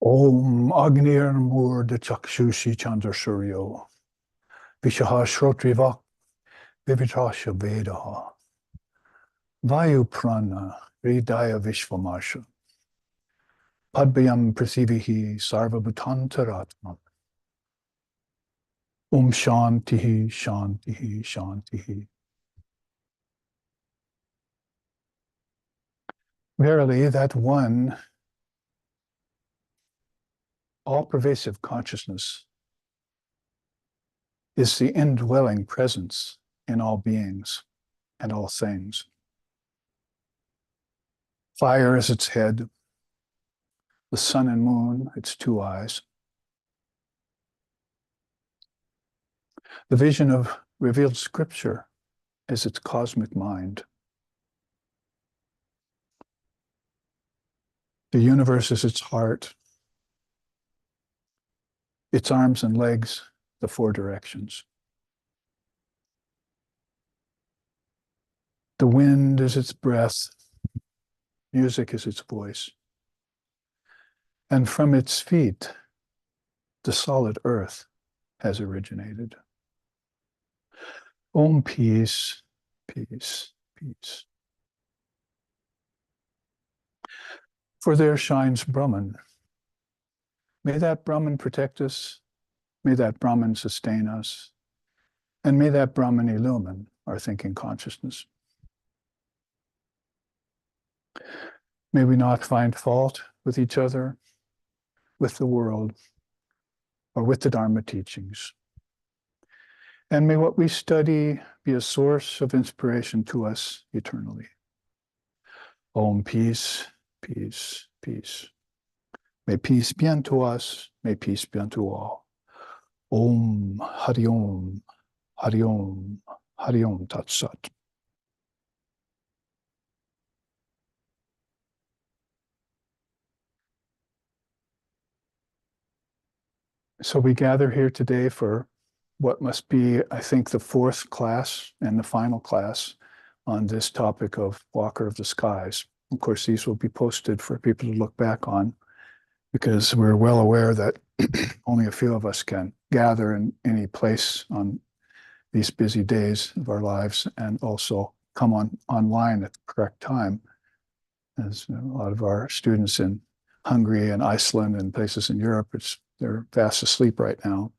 Om Agnir Murda Chakshushi Chandra Suryo Vishaha Shrotrivak Vivitasha Vedaha Vayu Prana Hridaya Vishvamasha Padbayam Prasivihi Sarvabhutantaratma Shantihi Shantihi Shantihi. Verily, that one all-pervasive consciousness is the indwelling presence in all beings and all things. Fire is its head, the sun and moon its two eyes. The vision of revealed scripture is its cosmic mind. The universe is its heart, its arms and legs, the four directions. The wind is its breath, music is its voice. And from its feet, the solid earth has originated. Om, peace, peace, peace. For there shines Brahman. May that Brahman protect us, may that Brahman sustain us, and may that Brahman illumine our thinking consciousness. May we not find fault with each other, with the world, or with the Dharma teachings. And may what we study be a source of inspiration to us eternally. Om, peace, peace, peace. May peace be unto us, may peace be unto all. Om, Hari Om, Hari Om, Hari Om Tat Sat. So we gather here today for what must be, I think, the fourth class and the final class on this topic of Walker of the Skies. Of course, these will be posted for people to look back on because we're well aware that only a few of us can gather in any place on these busy days of our lives and also come online at the correct time. As a lot of our students in Hungary and Iceland and places in Europe, they're fast asleep right now.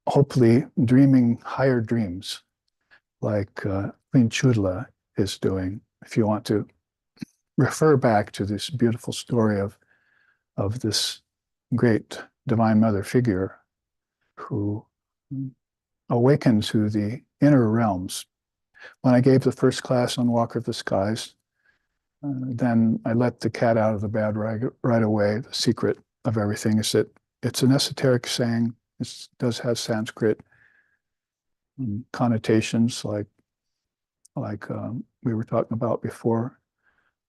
Hopefully dreaming higher dreams like Queen Chudla is doing. If you want to refer back to this beautiful story of this great Divine Mother figure who awakened to the inner realms. When I gave the first class on Walker of the Skies, then I let the cat out of the bag right away. The secret of everything is that it's an esoteric saying. It does have Sanskrit connotations like we were talking about before.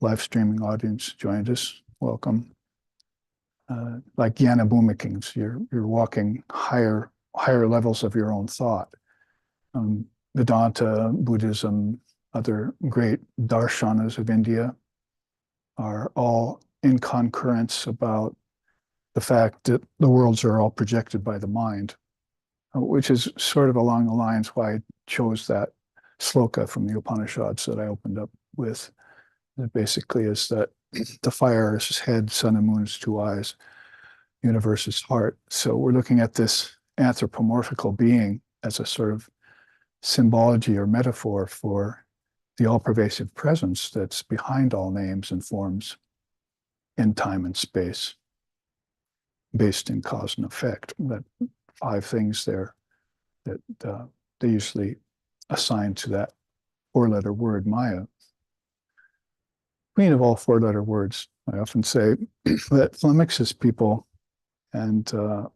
Live streaming audience joined us. Welcome. Like Jnana Bhumikings, you're walking higher levels of your own thought. Vedanta, Buddhism, other great darshanas of India are all in concurrence about the fact that the worlds are all projected by the mind, which is sort of along the lines why I chose that sloka from the Upanishads that I opened up with. It basically is that the fire is his head, sun and moon is two eyes, universe is heart. So we're looking at this anthropomorphical being as a sort of symbology or metaphor for the all-pervasive presence that's behind all names and forms in time and space, based in cause and effect. That five things there that they usually assign to that four-letter word, Maya. Queen of all four-letter words. I often say that flummoxes people and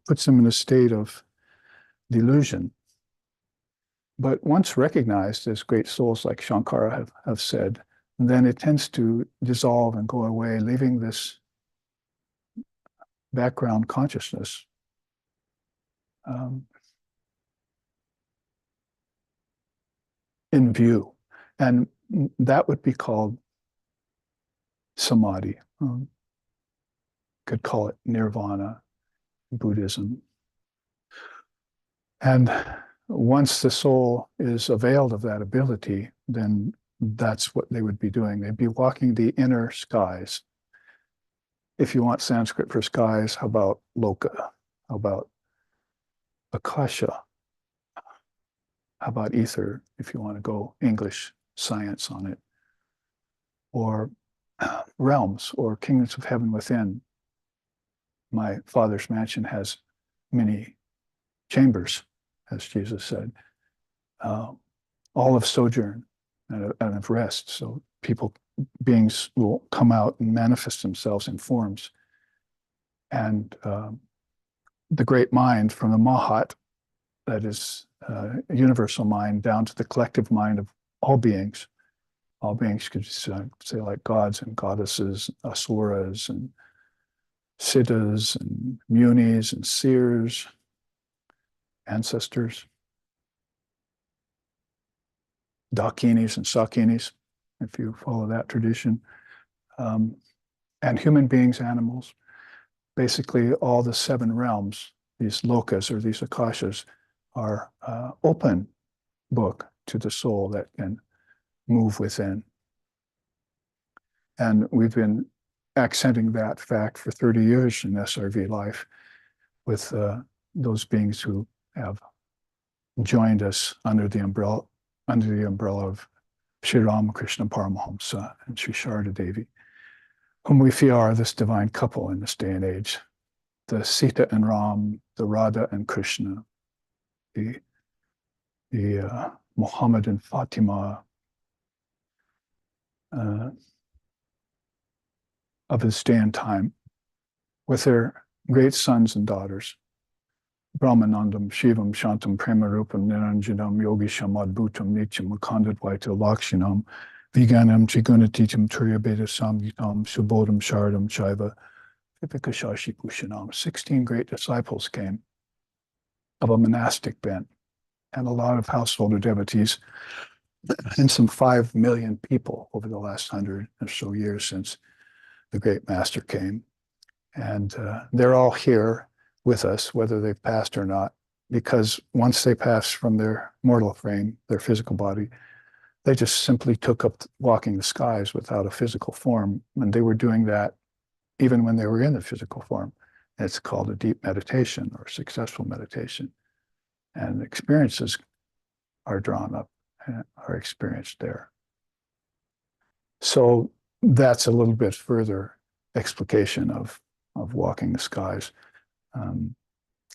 puts them in a state of delusion. But once recognized as great souls like Shankara have said, then it tends to dissolve and go away, leaving this background consciousness in view. And that would be called samadhi. could call it nirvana, Buddhism. And once the soul is availed of that ability, then that's what they would be doing. They'd be walking the inner skies. If you want Sanskrit for skies, how about loka? How about akasha? How about ether, if you want to go English science on it? Or realms or kingdoms of heaven within. My Father's mansion has many chambers, as Jesus said, all of sojourn and of rest. So beings will come out and manifest themselves in forms. And the great mind from the Mahat, that is a universal mind, down to the collective mind of all beings. All beings could say like gods and goddesses, asuras and siddhas and munis and seers, ancestors, dakinis and sakinis, if you follow that tradition, and human beings, animals. Basically, all the 7 realms, these lokas or these akashas, are open book to the soul that can move within. And we've been accenting that fact for 30 years in SRV life with those beings who have joined us under the umbrella of Sri Ramakrishna Paramahamsa and Sri Sharda Devi, whom we feel are this divine couple in this day and age. The Sita and Ram, the Radha and Krishna, the Muhammad and Fatima, of his day and time, with their great sons and daughters, Brahmanandam, Shivam, Shantam, Premarupam, Niranjanam, Yogisham, Adbhutam, Nityam, Akandadvaita, Lakshinam, Viganam, Trigunatitam, Turyabeda, Samgitam, Subodham, Sharadam, Shaiva, Vipikashashi Kushanam. 16 great disciples came of a monastic bent, and a lot of householder devotees, and some 5 million people over the last 100 or so years since the great master came. And they're all here with us, whether they've passed or not, because once they pass from their mortal frame, their physical body, they just simply took up walking the skies without a physical form. And they were doing that even when they were in the physical form. It's called a deep meditation or successful meditation. And experiences are drawn up and are experienced there. So that's a little bit further explication of walking the skies.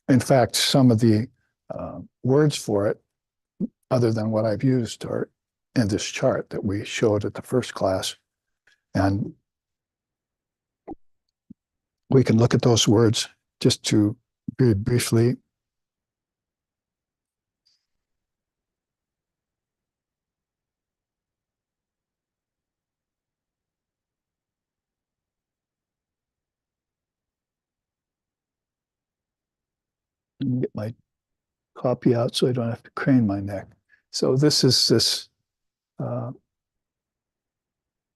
In fact, some of the words for it, other than what I've used, are in this chart that we showed at the first class. And we can look at those words just to very briefly. Let me get my copy out so I don't have to crane my neck. So this is this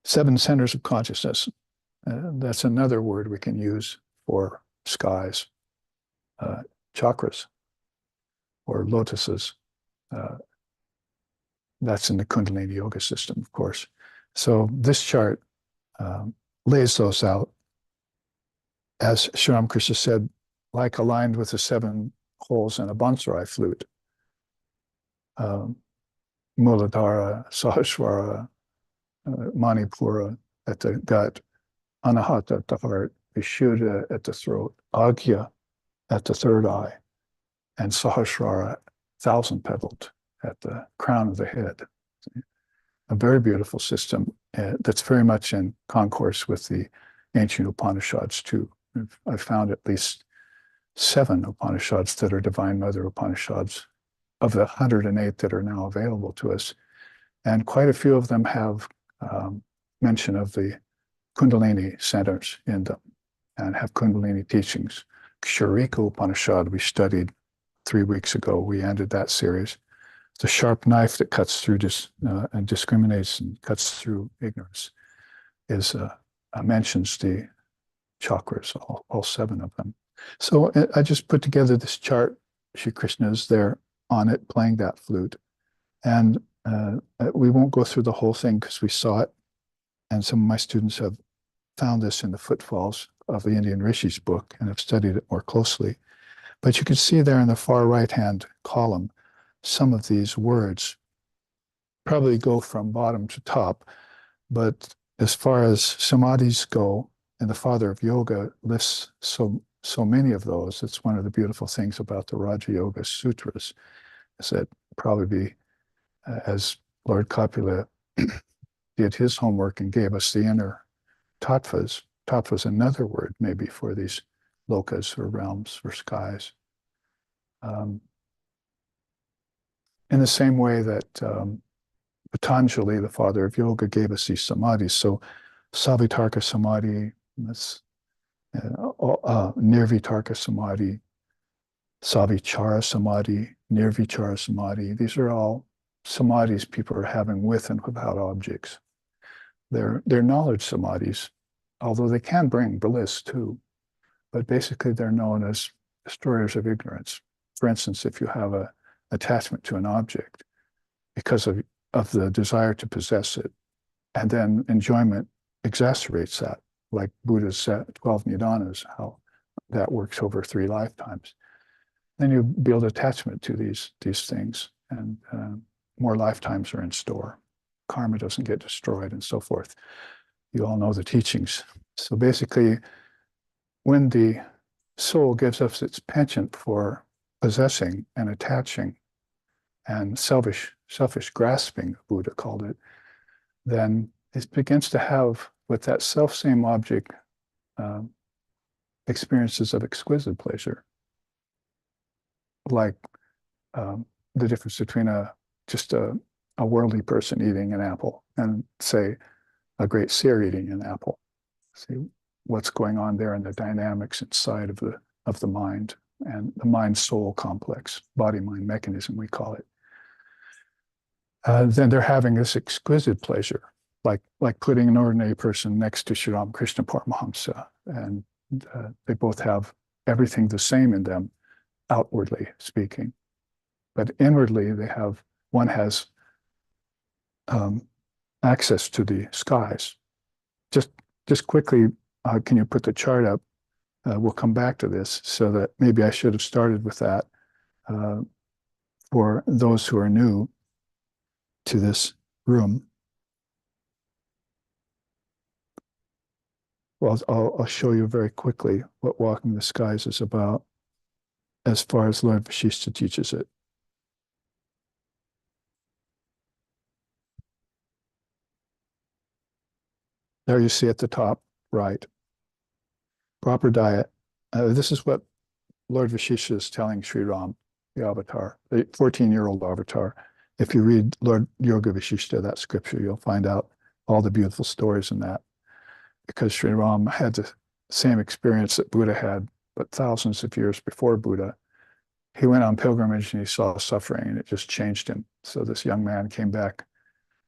7 centers of consciousness. That's another word we can use for skies, chakras, or lotuses. That's in the Kundalini Yoga system, of course. So this chart lays those out, as Sri Ramakrishna said, like aligned with the 7 holes in a bonsai flute. Muladhara, Sahasrara, Manipura at the gut, Anahata at the heart, Vishuddha at the throat, Agya at the 3rd eye, and Sahasrara, 1,000-petaled, at the crown of the head. A very beautiful system that's very much in concourse with the ancient Upanishads too. I've found at least 7 Upanishads that are Divine Mother Upanishads of the 108 that are now available to us. And quite a few of them have mention of the Kundalini centers in them and have Kundalini teachings. Ksharika Upanishad we studied 3 weeks ago. We ended that series. The sharp knife that cuts through and discriminates and cuts through ignorance mentions the chakras, all 7 of them. So I just put together this chart. Shri Krishna is there on it playing that flute. And we won't go through the whole thing because we saw it. And some of my students have found this in the footfalls of the Indian Rishi's book and have studied it more closely. But you can see there in the far right-hand column, some of these words probably go from bottom to top. But as far as samadhis go, and the father of yoga lists so many of those, it's one of the beautiful things about the Raja Yoga Sutras, is that probably as Lord Kapila did his homework and gave us the inner tattvas. Tattva's another word maybe for these lokas or realms or skies. In the same way that Patanjali, the father of yoga, gave us these samadhis. So Savitarka Samadhi, that's Nirvitarka Samadhi, Savichara Samadhi, Nirvichara Samadhi. These are all samadhis people are having with and without objects. They're knowledge samadhis, although they can bring bliss too. But basically they're known as destroyers of ignorance. For instance, if you have an attachment to an object because of the desire to possess it, and then enjoyment exacerbates that, like Buddha's 12 nidanas, how that works over 3 lifetimes. Then you build attachment to these things, and more lifetimes are in store. Karma doesn't get destroyed and so forth. You all know the teachings. So basically, when the soul gives us its penchant for possessing and attaching and selfish grasping, Buddha called it, then it begins to have, with that self-same object, experiences of exquisite pleasure, like the difference between just a worldly person eating an apple and, say, a great seer eating an apple. See what's going on there in the dynamics inside of the mind and the mind-soul complex, body-mind mechanism, we call it. Then they're having this exquisite pleasure, like putting an ordinary person next to Sri Ramakrishna Paramahamsa, and they both have everything the same in them, outwardly speaking, but inwardly one has access to the skies. Just quickly, can you put the chart up? We'll come back to this, so that maybe I should have started with that for those who are new to this room. Well, I'll show you very quickly what walking the skies is about as far as Lord Vasishtha teaches it. There you see at the top right. Proper diet. This is what Lord Vasishtha is telling Sri Ram, the avatar, the 14-year-old avatar. If you read Lord Yoga Vasishtha, that scripture, you'll find out all the beautiful stories in that. Because Sri Ram had the same experience that Buddha had, but thousands of years before Buddha. He went on pilgrimage and he saw suffering, and it just changed him. So this young man came back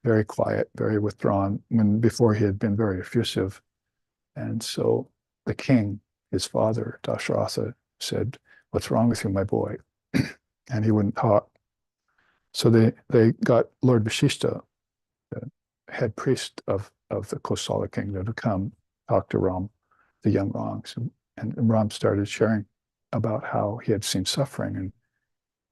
very quiet, very withdrawn, when before he had been very effusive. And so the king, his father, Dasharatha, said, "What's wrong with you, my boy?" And he wouldn't talk. So they got Lord Vasishtha, the head priest of the Kosala kingdom, to come talk to Ram, the young Rangs. And Ram started sharing about how he had seen suffering. And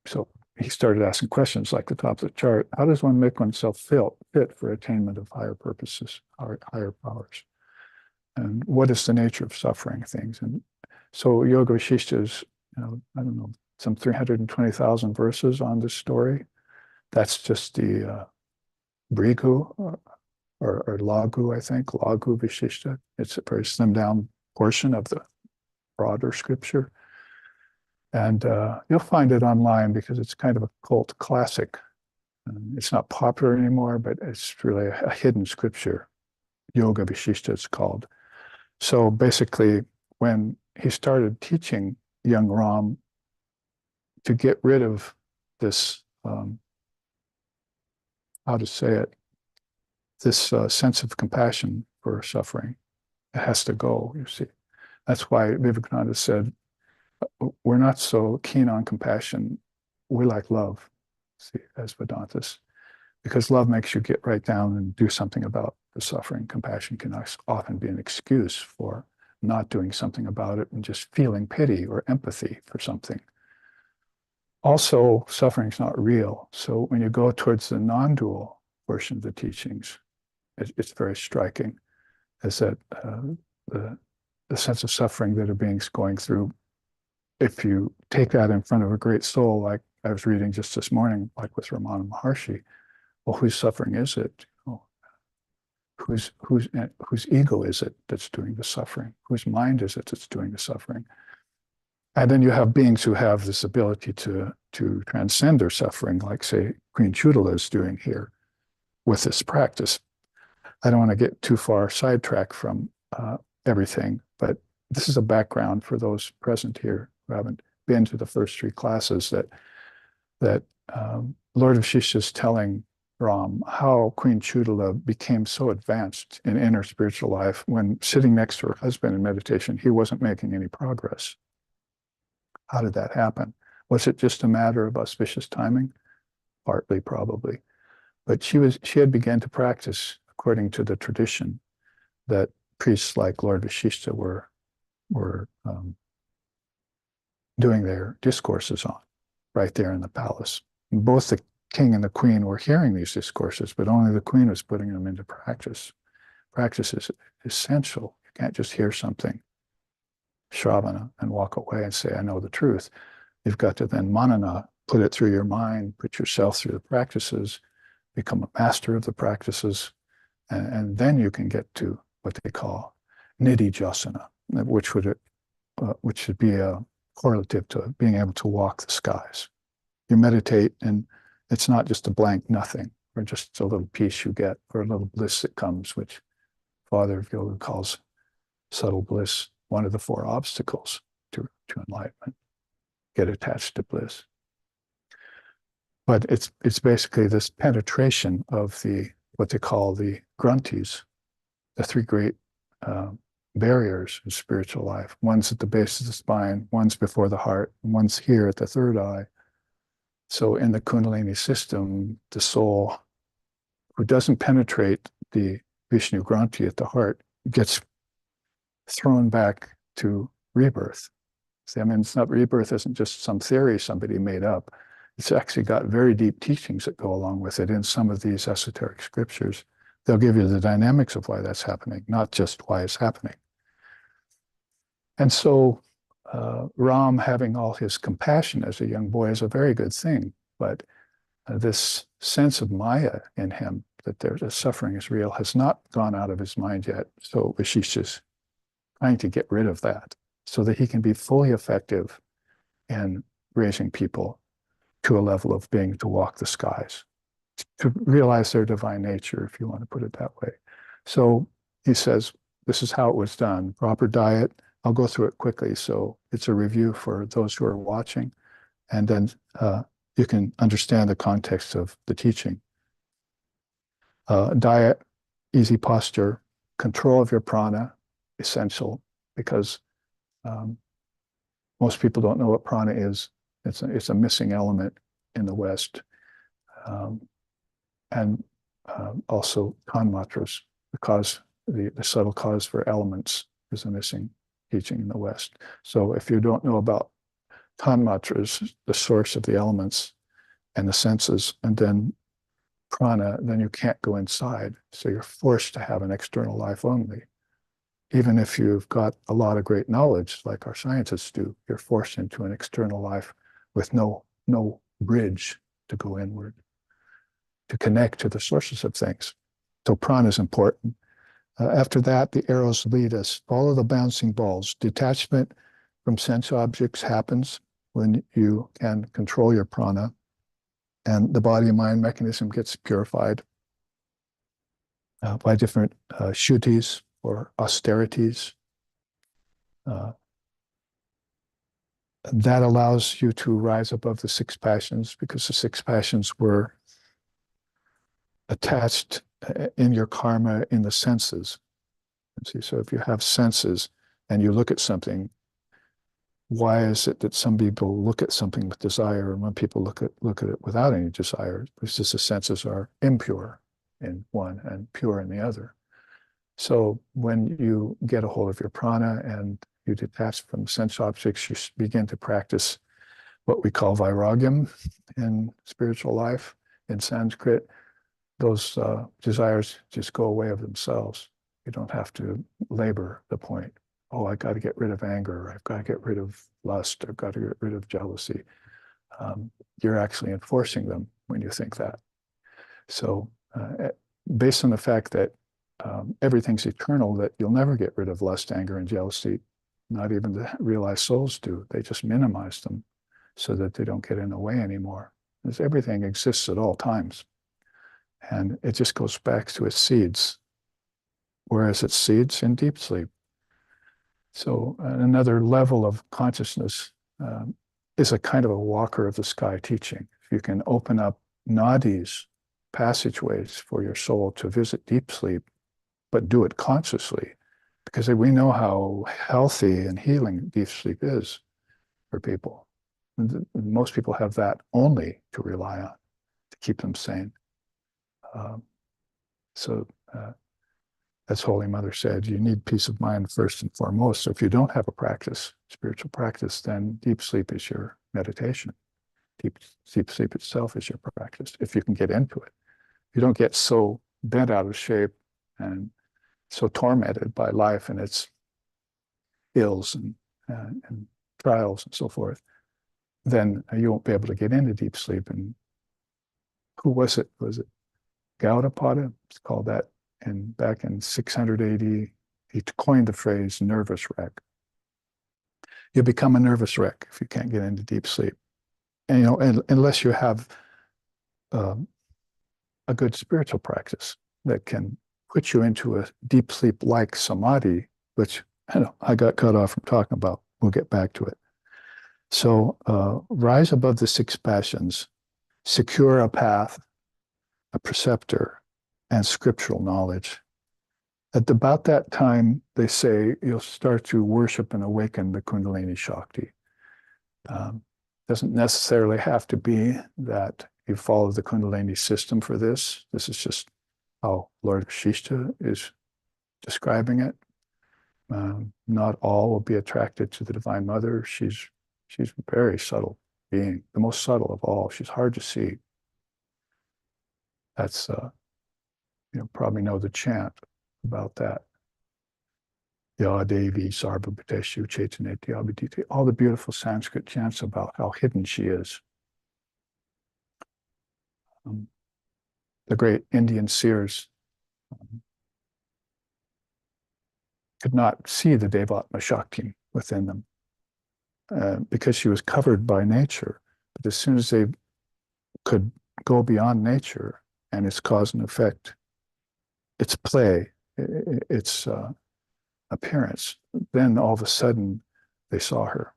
so he started asking questions like the top of the chart. How does one make oneself fit for attainment of higher purposes, higher powers? And what is the nature of suffering things? And so Yoga Vasishtha is, I don't know, some 320,000 verses on this story. That's just the Brigu or Lagu, I think, Lagu Vasishtha. It's a very slimmed down portion of the broader scripture. And you'll find it online because it's kind of a cult classic. It's not popular anymore, but it's really a hidden scripture. Yoga Vasishtha it's called. So basically, when he started teaching young Ram to get rid of this, how to say it, this sense of compassion for suffering, it has to go, you see. That's why Vivekananda said, we're not so keen on compassion. We like love, see, as Vedantists, because love makes you get right down and do something about the suffering. Compassion can often be an excuse for not doing something about it and just feeling pity or empathy for something. Also, suffering is not real. So when you go towards the non-dual portion of the teachings, it's very striking, is that the sense of suffering that a being's going through, if you take that in front of a great soul, like I was reading just this morning, like with Ramana Maharshi, well, whose suffering is it? Whose ego is it that's doing the suffering? Whose mind is it that's doing the suffering? And then you have beings who have this ability to transcend their suffering, like, say, Queen Chudala is doing here with this practice. I don't want to get too far sidetracked from everything, but this is a background for those present here who haven't been to the first three classes, that Lord Vasishtha is telling Ram how Queen Chudala became so advanced in inner spiritual life when sitting next to her husband in meditation, he wasn't making any progress. How did that happen? Was it just a matter of auspicious timing? Partly, probably. But she had begun to practice according to the tradition that priests like Lord Vasishtha were doing their discourses on, right there in the palace. And both the king and the queen were hearing these discourses, but only the queen was putting them into practice. Practice is essential. You can't just hear something, shravana, and walk away and say, I know the truth. You've got to then manana, put it through your mind, put yourself through the practices, become a master of the practices, and then you can get to what they call nidhi-jasana, which should be a correlative to being able to walk the skies. You meditate, and it's not just a blank nothing, or just a little peace you get, or a little bliss that comes, which Father of Yoga calls subtle bliss, one of the four obstacles to enlightenment. Get attached to bliss. But it's basically this penetration of what they call the granthis, the three great barriers in spiritual life. One's at the base of the spine, one's before the heart, and one's here at the third eye. So in the Kundalini system, the soul who doesn't penetrate the Vishnu Granthi at the heart gets thrown back to rebirth. See, I mean, it's not, rebirth isn't just some theory somebody made up. It's actually got very deep teachings that go along with it in some of these esoteric scriptures. They'll give you the dynamics of why that's happening, not just why it's happening. And so Ram having all his compassion as a young boy is a very good thing, but this sense of Maya in him, that there's a suffering is real, has not gone out of his mind yet. So Vasishtha's trying to get rid of that so that he can be fully effective in raising people to a level of being to walk the skies, to realize their divine nature, if you want to put it that way. So he says, this is how it was done. Proper diet. I'll go through it quickly. So it's a review for those who are watching, and then you can understand the context of the teaching. Diet, easy posture, control of your prana, essential, because most people don't know what prana is. It's a missing element in the West. And also tanmatras, the subtle cause for elements is a missing teaching in the West. So if you don't know about tanmatras, the source of the elements and the senses, and then prana, then you can't go inside. So you're forced to have an external life only. Even if you've got a lot of great knowledge, like our scientists do, you're forced into an external life with no bridge to go inward, to connect to the sources of things. So prana is important. After that, the arrows lead us. Follow the bouncing balls. Detachment from sense objects happens when you can control your prana, and the body-mind mechanism gets purified by different shuddhis or austerities. That allows you to rise above the six passions, because the six passions were attached in your karma in the senses. See, so if you have senses and you look at something, why is it that some people look at something with desire and when people look at it without any desire? Because just the senses are impure in one and pure in the other. So when you get a hold of your prana and you detach from sense objects, you begin to practice what we call vairagyam in spiritual life. In Sanskrit, those desires just go away of themselves. You don't have to labor the point. Oh, I got to get rid of anger. I've got to get rid of lust. I've got to get rid of jealousy. You're actually enforcing them when you think that. So based on the fact that everything's eternal, that you'll never get rid of lust, anger, and jealousy, not even the realized souls do. They just minimize them so that they don't get in the way anymore. Because everything exists at all times. And it just goes back to its seeds, whereas its seeds in deep sleep. So another level of consciousness is a kind of a walker of the sky teaching. If you can open up nadis, passageways for your soul to visit deep sleep, but do it consciously, because we know how healthy and healing deep sleep is for people. Most people have that only to rely on to keep them sane. As Holy Mother said, you need peace of mind first and foremost. So if you don't have a practice, spiritual practice, then deep sleep is your meditation. Deep sleep itself is your practice, if you can get into it. You don't get so bent out of shape and so tormented by life and its ills and trials and so forth, then you won't be able to get into deep sleep. And who was it? Was it Gaudapada? It's called that. And back in 600 AD, he coined the phrase nervous wreck. You become a nervous wreck if you can't get into deep sleep. And, unless you have a good spiritual practice that can put you into a deep sleep-like samadhi, which I got cut off from talking about. We'll get back to it. So rise above the six passions, secure a path, a preceptor, and scriptural knowledge. At about that time, they say you'll start to worship and awaken the Kundalini Shakti. Doesn't necessarily have to be that you follow the Kundalini system for this. This is just how Lord Vasishtha is describing it. Not all will be attracted to the Divine Mother. She's a very subtle being, the most subtle of all. She's hard to see. That's probably know the chant about that. Ya Devi Sarvabhuteshu Chaitaneti Abhidite. All the beautiful Sanskrit chants about how hidden she is. The great Indian seers could not see the Devatma Shakti within them because she was covered by nature. But as soon as they could go beyond nature and its cause and effect, its play, its appearance, then all of a sudden they saw her.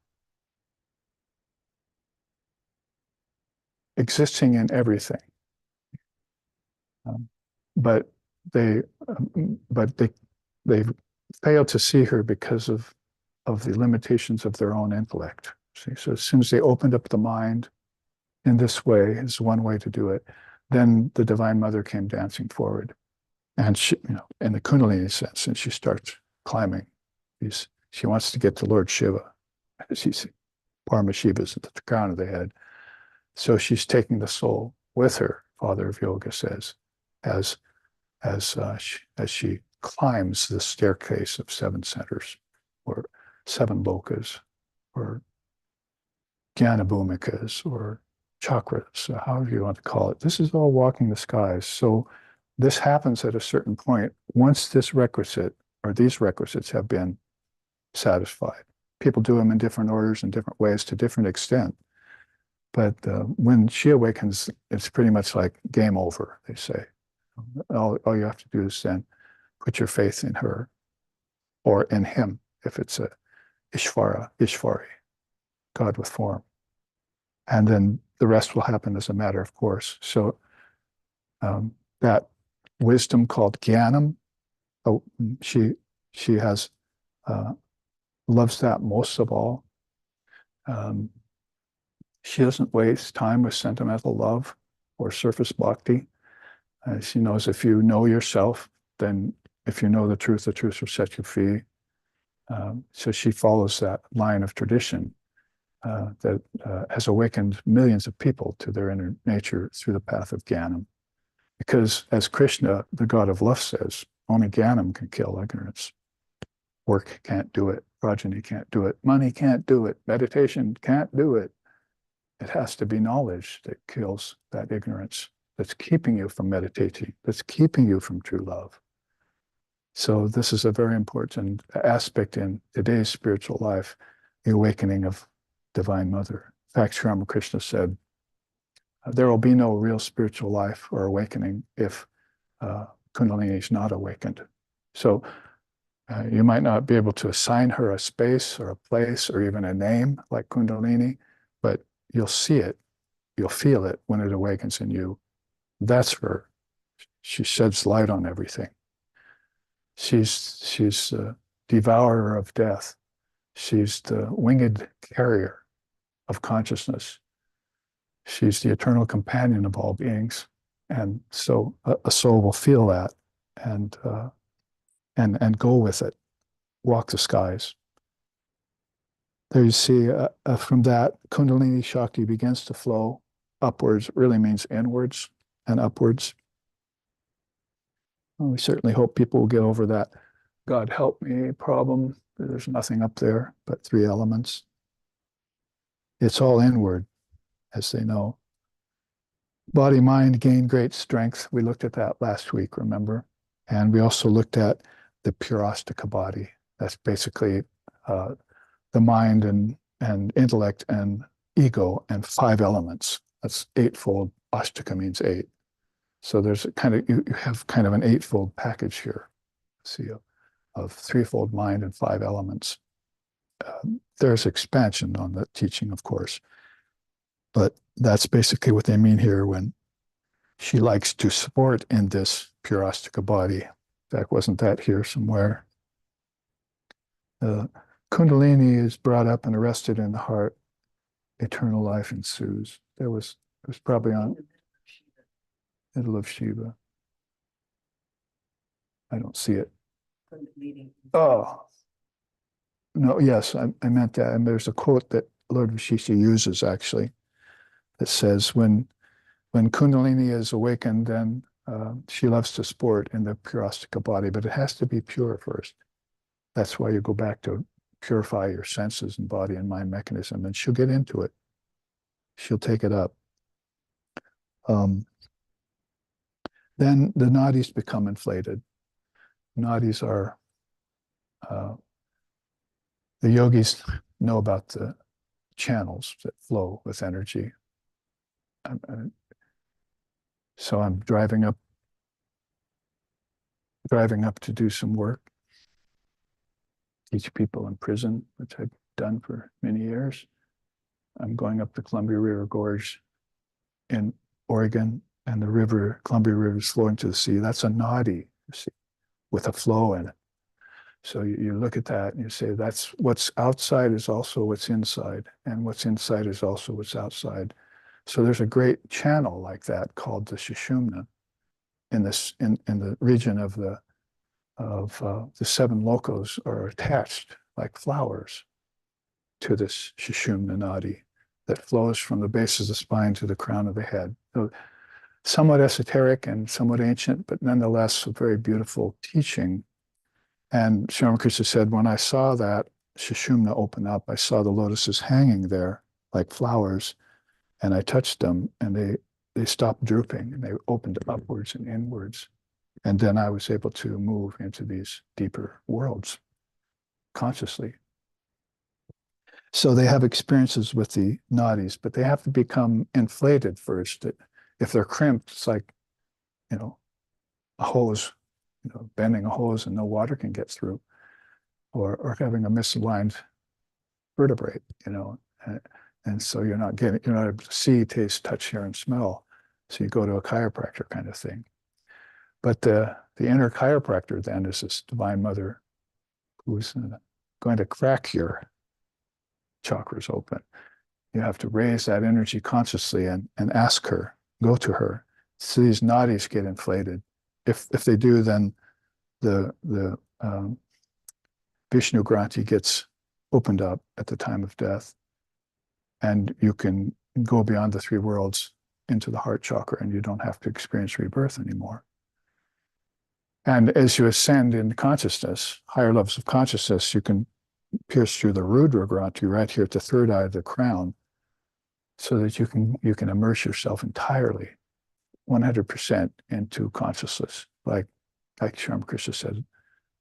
Existing in everything. But they failed to see her because of the limitations of their own intellect. See? So as soon as they opened up the mind in this way, is one way to do it, then the Divine Mother came dancing forward. And she, in the Kundalini sense, and she starts climbing. She wants to get to Lord Shiva. She's Paramashiva's at the crown of the head. So she's taking the soul with her, Father of Yoga says, as she climbs the staircase of seven centers, or seven lokas, or jnana bhumikas, or chakras, or however you want to call it. This is all walking the skies. So this happens at a certain point once this requisite or these requisites have been satisfied. People do them in different orders and different ways to different extent. But when she awakens, it's pretty much like game over, they say. All you have to do is then put your faith in her or in him, if it's a Ishvari, God with form. And then the rest will happen as a matter of course. So that wisdom called Jnanam, she has loves that most of all. Um, she doesn't waste time with sentimental love or surface bhakti. She knows if you know yourself, then if you know the truth will set you free. So she follows that line of tradition that has awakened millions of people to their inner nature through the path of Jnanam. Because as Krishna, the god of love, says, only Jnanam can kill ignorance. Work can't do it. Progeny can't do it. Money can't do it. Meditation can't do it. It has to be knowledge that kills that ignorance, that's keeping you from meditating, that's keeping you from true love. So this is a very important aspect in today's spiritual life, the awakening of Divine Mother. In fact, Sri Ramakrishna said, there will be no real spiritual life or awakening if Kundalini is not awakened. So you might not be able to assign her a space or a place or even a name like Kundalini, but you'll see it, you'll feel it when it awakens in you. That's her. She sheds light on everything. She's the devourer of death. She's the winged carrier of consciousness. She's the eternal companion of all beings. And so a soul will feel that and go with it, walk the skies. There you see from that, Kundalini Shakti begins to flow upwards. It really means inwards and upwards. Well, we certainly hope people will get over that God help me problem. There's nothing up there but three elements. It's all inward, as they know. Body, mind gain great strength. We looked at that last week, remember? And we also looked at the purastika body. That's basically the mind and intellect and ego and five elements. That's eightfold. Ashtaka means eight. So there's a kind of, you have kind of an eightfold package here. See, of threefold mind and five elements. There's expansion on the teaching, of course. But that's basically what they mean here when she likes to sport in this purastika body. In fact, wasn't that here somewhere? Kundalini is brought up and arrested in the heart. Eternal life ensues. It was probably on middle of Shiva. I don't see it. Oh, no, yes, I meant that. And there's a quote that Lord Vasishtha uses actually that says, when Kundalini is awakened, then she loves to sport in the purastika body, but it has to be pure first. That's why you go back to purify your senses and body and mind mechanism, and she'll get into it. She'll take it up. Then the nadis become inflated. Nadis are, the yogis know about the channels that flow with energy. So I'm driving up to do some work, teach people in prison, which I've done for many years. I'm going up the Columbia River Gorge in Oregon, and the Columbia River is flowing to the sea. That's a nadi, you see, with a flow in it. So you look at that and you say, that's what's outside is also what's inside, and what's inside is also what's outside. So there's a great channel like that called the Sushumna in the region of the seven locos are attached like flowers to this Sushumna nadi that flows from the base of the spine to the crown of the head. So somewhat esoteric and somewhat ancient, but nonetheless a very beautiful teaching. And Sri Ramakrishna said, when I saw that Sushumna open up, I saw the lotuses hanging there like flowers, and I touched them, and they stopped drooping, and they opened upwards and inwards. And then I was able to move into these deeper worlds consciously. So they have experiences with the nadis, but they have to become inflated first. If they're crimped, it's like, a hose, bending a hose and no water can get through, or having a misaligned vertebrae, and so you're not able to see, taste, touch, hear, and smell. So you go to a chiropractor kind of thing. But the inner chiropractor then is this Divine Mother who's going to crack your chakras open. You have to raise that energy consciously and ask her, go to her. So these nadis get inflated. If they do, then the Vishnu Granthi gets opened up at the time of death, and you can go beyond the three worlds into the heart chakra, and you don't have to experience rebirth anymore. And as you ascend in consciousness, higher levels of consciousness, you can pierce through the Rudra Granthi right here at the third eye of the crown, so that you can immerse yourself entirely, 100% into consciousness, like Sri Krishna said,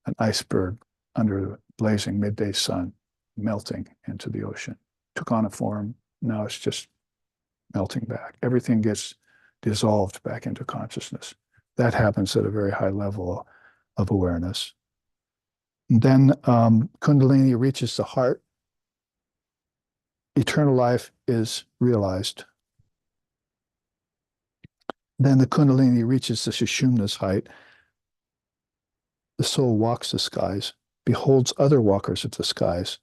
an iceberg under the blazing midday sun, melting into the ocean. Took on a form, now it's just melting back. Everything gets dissolved back into consciousness. That happens at a very high level of awareness. And then Kundalini reaches the heart. Eternal life is realized. Then the Kundalini reaches the Sushumna's height. The soul walks the skies, beholds other walkers of the skies,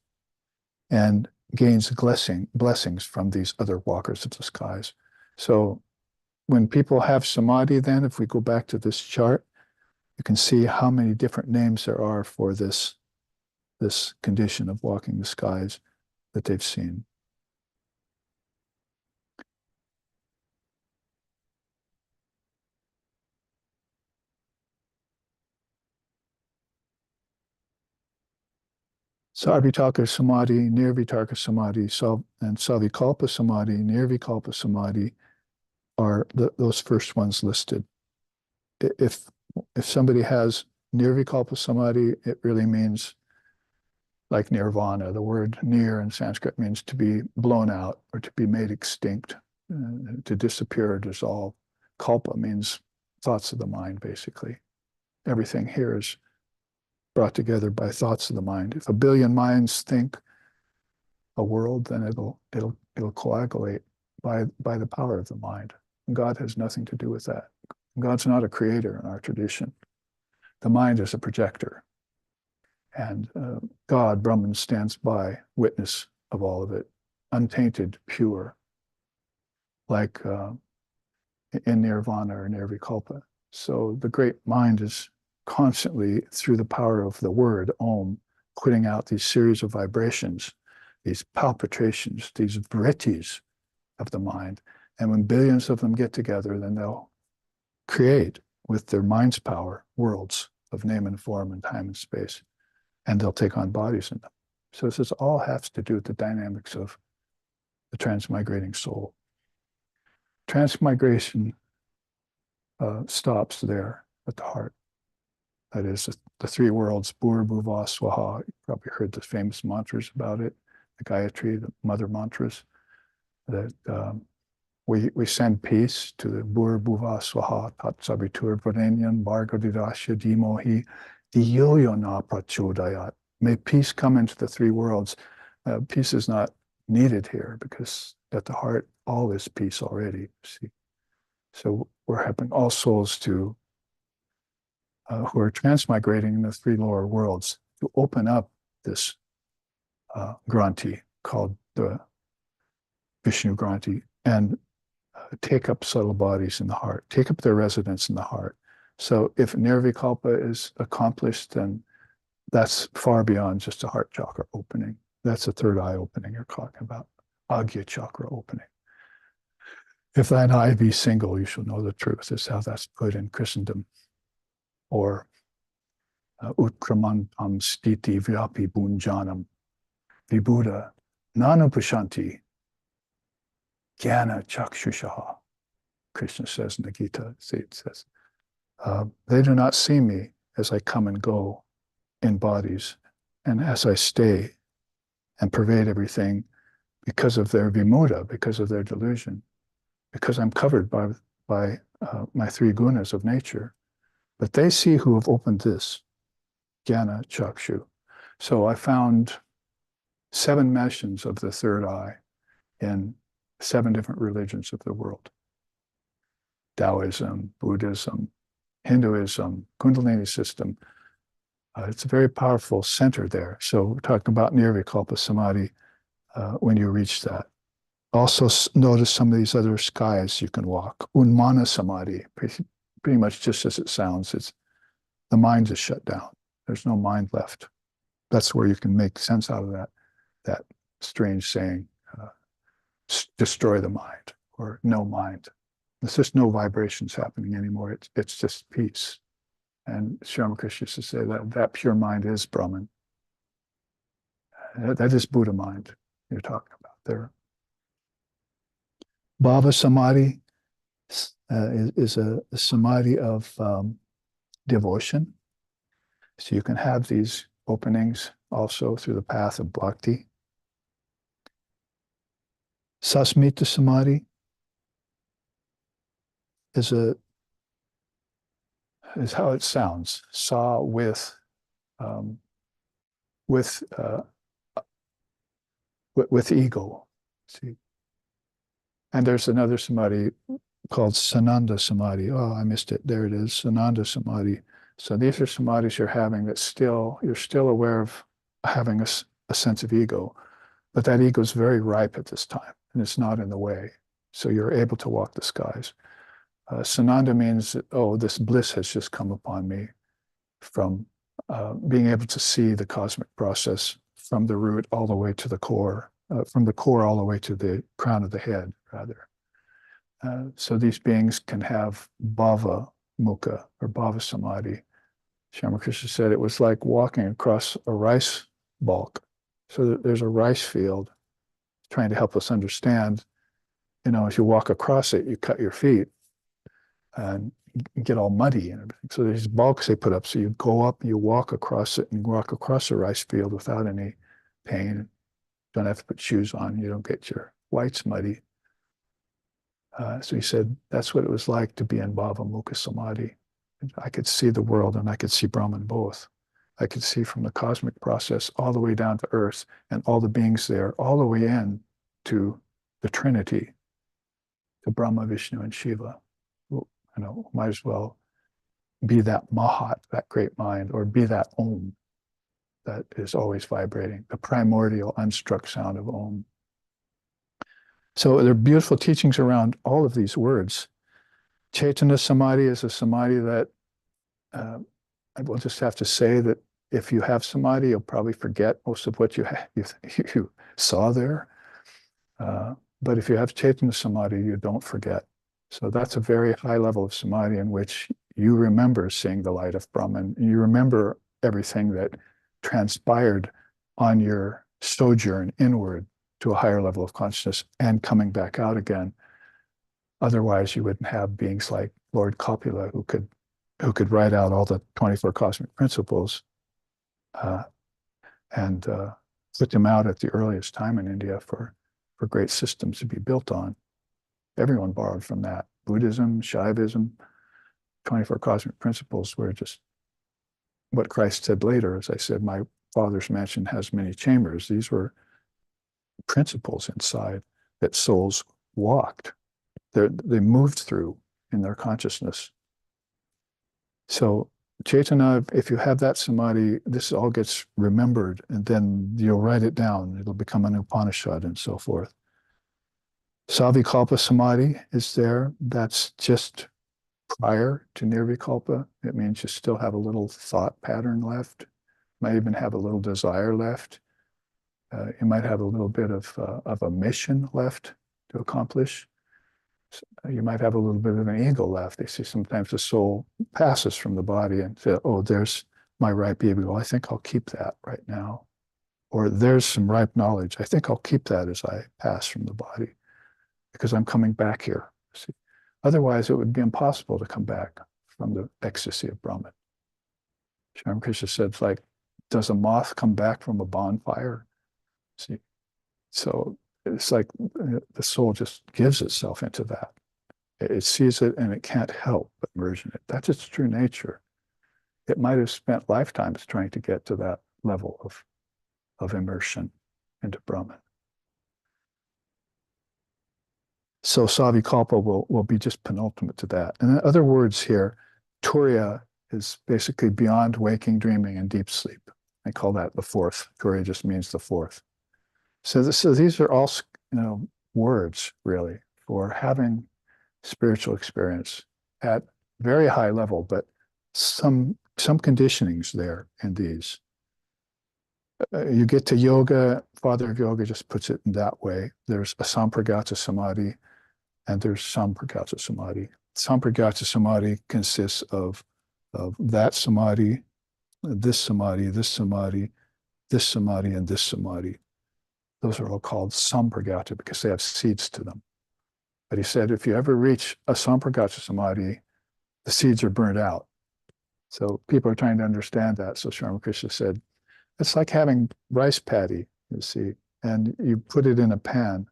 and gains blessings from these other walkers of the skies. So when people have samadhi, then if we go back to this chart, you can see how many different names there are for this condition of walking the skies that they've seen. Sarvitalka Samadhi, Nirvitarka Samadhi, and Savikalpa Samadhi, Nirvikalpa Samadhi are those first ones listed. If somebody has Nirvikalpa Samadhi, it really means like nirvana. The word nir in Sanskrit means to be blown out or to be made extinct, to disappear or dissolve. Kalpa means thoughts of the mind, basically. Everything here is brought together by thoughts of the mind. If a billion minds think a world, then it'll coagulate by the power of the mind. And God has nothing to do with that. God's not a creator in our tradition. The mind is a projector. And God, Brahman, stands by, witness of all of it, untainted, pure, like in nirvana or nirvikalpa. So the great mind is constantly, through the power of the word, Om, putting out these series of vibrations, these palpitations, these vrittis of the mind. And when billions of them get together, then they'll create, with their mind's power, worlds of name and form and time and space. And they'll take on bodies in them. So this all has to do with the dynamics of the transmigrating soul. Transmigration stops there at the heart. That is, the three worlds, Bhur, Bhuva, Swaha. You probably heard the famous mantras about it, the Gayatri, the mother mantras, that we send peace to the Bhur, Bhuva, Swaha, Tat Savitur Varenyan, Bhargo Didasya Dhimohi, Dhiyo Na Prachodayat. May peace come into the three worlds. Peace is not needed here because at the heart, all is peace already. See? So we're helping all souls to who are transmigrating in the three lower worlds to open up this Granthi called the Vishnu Granthi and take up subtle bodies in the heart, take up their residence in the heart. So if Nirvikalpa is accomplished, then that's far beyond just a heart chakra opening. That's a third eye opening you're talking about, Agya chakra opening. If thine eye be single, you shall know the truth, is how that's put in Christendom. Or Utkramantam stiti vyapi bunjanam vibhuda nanupashanti jnana chakshushaha. Krishna says in the Gita, it says, they do not see me as I come and go in bodies and as I stay and pervade everything because of their vimuda, because of their delusion, because I'm covered by my three gunas of nature. But they see who have opened this, jnana chakshu. So I found 7 mentions of the third eye in 7 different religions of the world. Taoism, Buddhism, Hinduism, Kundalini system, It's a very powerful center there. So we're talking about nirvikalpa samadhi when you reach that. Also notice some of these other skies you can walk. Unmana samadhi, pretty much just as it sounds. It's the mind is shut down. There's no mind left. That's where you can make sense out of that strange saying, destroy the mind or no mind. There's just no vibrations happening anymore. It's just peace. And Sri Ramakrishna used to say that pure mind is Brahman. That is Buddha mind you're talking about there. Bhava samadhi is a samadhi of devotion. So you can have these openings also through the path of bhakti. Sasmita samadhi is how it sounds. Sa with ego. See, and there's another samadhi called Sananda samadhi. Oh, I missed it. There it is, Sananda samadhi. So these are samadhis you're having that you're still aware of having a sense of ego, but that ego is very ripe at this time and it's not in the way. So you're able to walk the skies. Sananda means that, oh, this bliss has just come upon me from being able to see the cosmic process from the root all the way to the core, from the core all the way to the crown of the head, rather. So these beings can have bhava mukha or bhava samadhi. Sri Ramakrishna said it was like walking across a rice balk. So there's a rice field, trying to help us understand, as you walk across it, you cut your feet and get all muddy and everything. So there's bulks they put up. So you go up, you walk across it, and walk across a rice field without any pain. Don't have to put shoes on. You don't get your whites muddy. So he said that's what it was like to be in Bhava Mukha Samadhi. I could see the world and I could see Brahman both. I could see from the cosmic process all the way down to earth and all the beings there, all the way in to the Trinity, to Brahma, Vishnu, and Shiva. Might as well be that Mahat, that great mind, or be that Om that is always vibrating, the primordial unstruck sound of Om. So there are beautiful teachings around all of these words. Chaitanya Samadhi is a samadhi that I will just have to say that if you have samadhi, you'll probably forget most of what you saw there. But if you have Chaitanya Samadhi, you don't forget. So that's a very high level of samadhi in which you remember seeing the light of Brahman. You remember everything that transpired on your sojourn inward to a higher level of consciousness and coming back out again. Otherwise, you wouldn't have beings like Lord Kapila who could write out all the 24 cosmic principles and put them out at the earliest time in India for great systems to be built on. Everyone borrowed from that. Buddhism, Shaivism, 24 cosmic principles were just what Christ said later. As I said, my Father's mansion has many chambers. These were principles inside that souls walked. They moved through in their consciousness. So Chaitanya, if you have that samadhi, this all gets remembered, and then you'll write it down. It'll become an Upanishad and so forth. Savikalpa samadhi is there. That's just prior to nirvikalpa. It means you still have a little thought pattern left. Might even have a little desire left. You might have a little bit of a mission left to accomplish. You might have a little bit of an ego left. They say sometimes the soul passes from the body and say, oh, there's my ripe ego. I think I'll keep that right now. Or there's some ripe knowledge. I think I'll keep that as I pass from the body because I'm coming back here. See? Otherwise, it would be impossible to come back from the ecstasy of Brahman. Sri Ramakrishna said, it's like, does a moth come back from a bonfire? See? So it's like the soul just gives itself into that. It sees it and it can't help but merge in it. That's its true nature. It might have spent lifetimes trying to get to that level of immersion into Brahman. So Savikalpa will be just penultimate to that. And in other words here, Turiya is basically beyond waking, dreaming, and deep sleep. I call that the fourth. Turiya just means the fourth. So these are all, words really for having spiritual experience at very high level, but some conditionings there in these. You get to yoga, Father of Yoga just puts it in that way. There's asampragata samadhi and there's sampragata samadhi. Sampragata samadhi consists of that samadhi, this samadhi, this samadhi, this samadhi, and this samadhi. Those are all called sampragata because they have seeds to them. But he said, if you ever reach a sampragata samadhi, the seeds are burnt out. So people are trying to understand that. So Sri Ramakrishna said, it's like having rice paddy, you see, and you put it in a pan,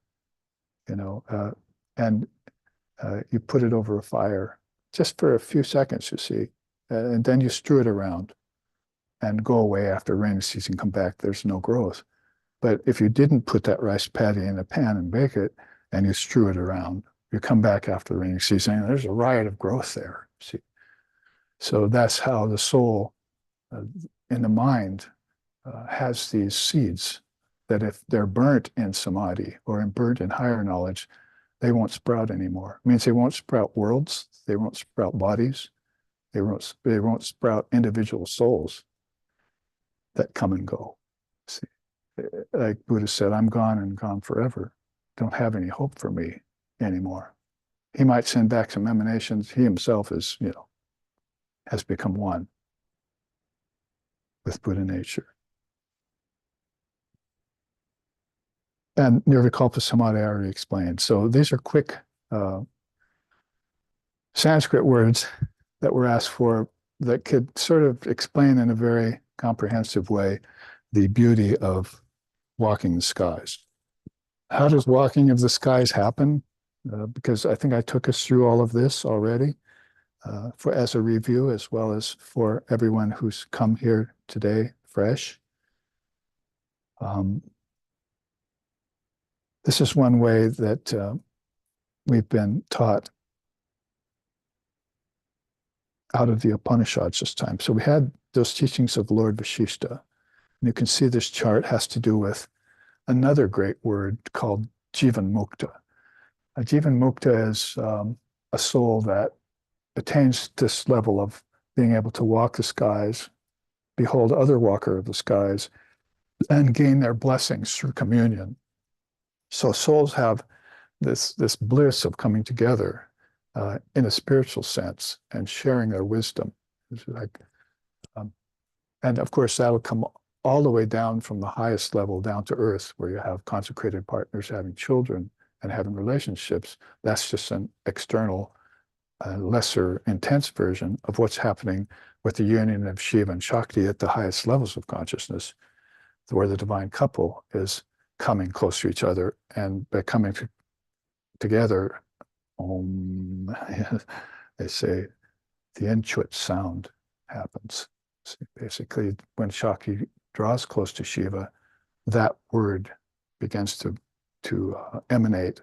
and you put it over a fire just for a few seconds, you see, and then you strew it around and go away after rainy season, come back, there's no growth. But if you didn't put that rice paddy in a pan and bake it, and you strew it around, you come back after the rainy season, and there's a riot of growth there, see. So that's how the soul in the mind has these seeds that if they're burnt in samadhi or burnt in higher knowledge, they won't sprout anymore. It means they won't sprout worlds, they won't sprout bodies, they won't sprout individual souls that come and go. See, like Buddha said, I'm gone and gone forever. Don't have any hope for me anymore. He might send back some emanations. He himself is, has become one with Buddha nature. And Nirvikalpa Samadhi I already explained. So these are quick Sanskrit words that were asked for that could sort of explain in a very comprehensive way the beauty of walking the skies. How does walking of the skies happen? Because I think I took us through all of this already as a review, as well as for everyone who's come here today fresh. This is one way that we've been taught out of the Upanishads this time. So we had those teachings of Lord Vasishtha. And you can see this chart has to do with another great word called Jivan Mukta. Jivan Mukta is a soul that attains this level of being able to walk the skies, behold other walker of the skies, and gain their blessings through communion. So souls have this bliss of coming together in a spiritual sense and sharing their wisdom. It's like, and of course, that'll come all the way down from the highest level down to earth, where you have consecrated partners having children and having relationships. That's just an external, lesser intense version of what's happening with the union of Shiva and Shakti at the highest levels of consciousness, where the divine couple is coming close to each other, and by coming together, they say the Enchut sound happens. So basically, when Shakti draws close to Shiva, that word begins to emanate,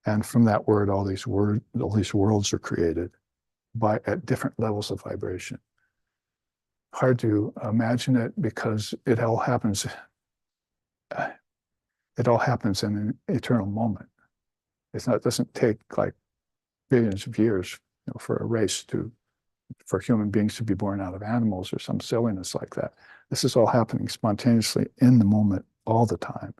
and from that word, all these worlds are created at different levels of vibration. Hard to imagine it because it all happens. It all happens in an eternal moment. It doesn't take like billions of years, for a race for human beings to be born out of animals or some silliness like that. This is all happening spontaneously in the moment all the time.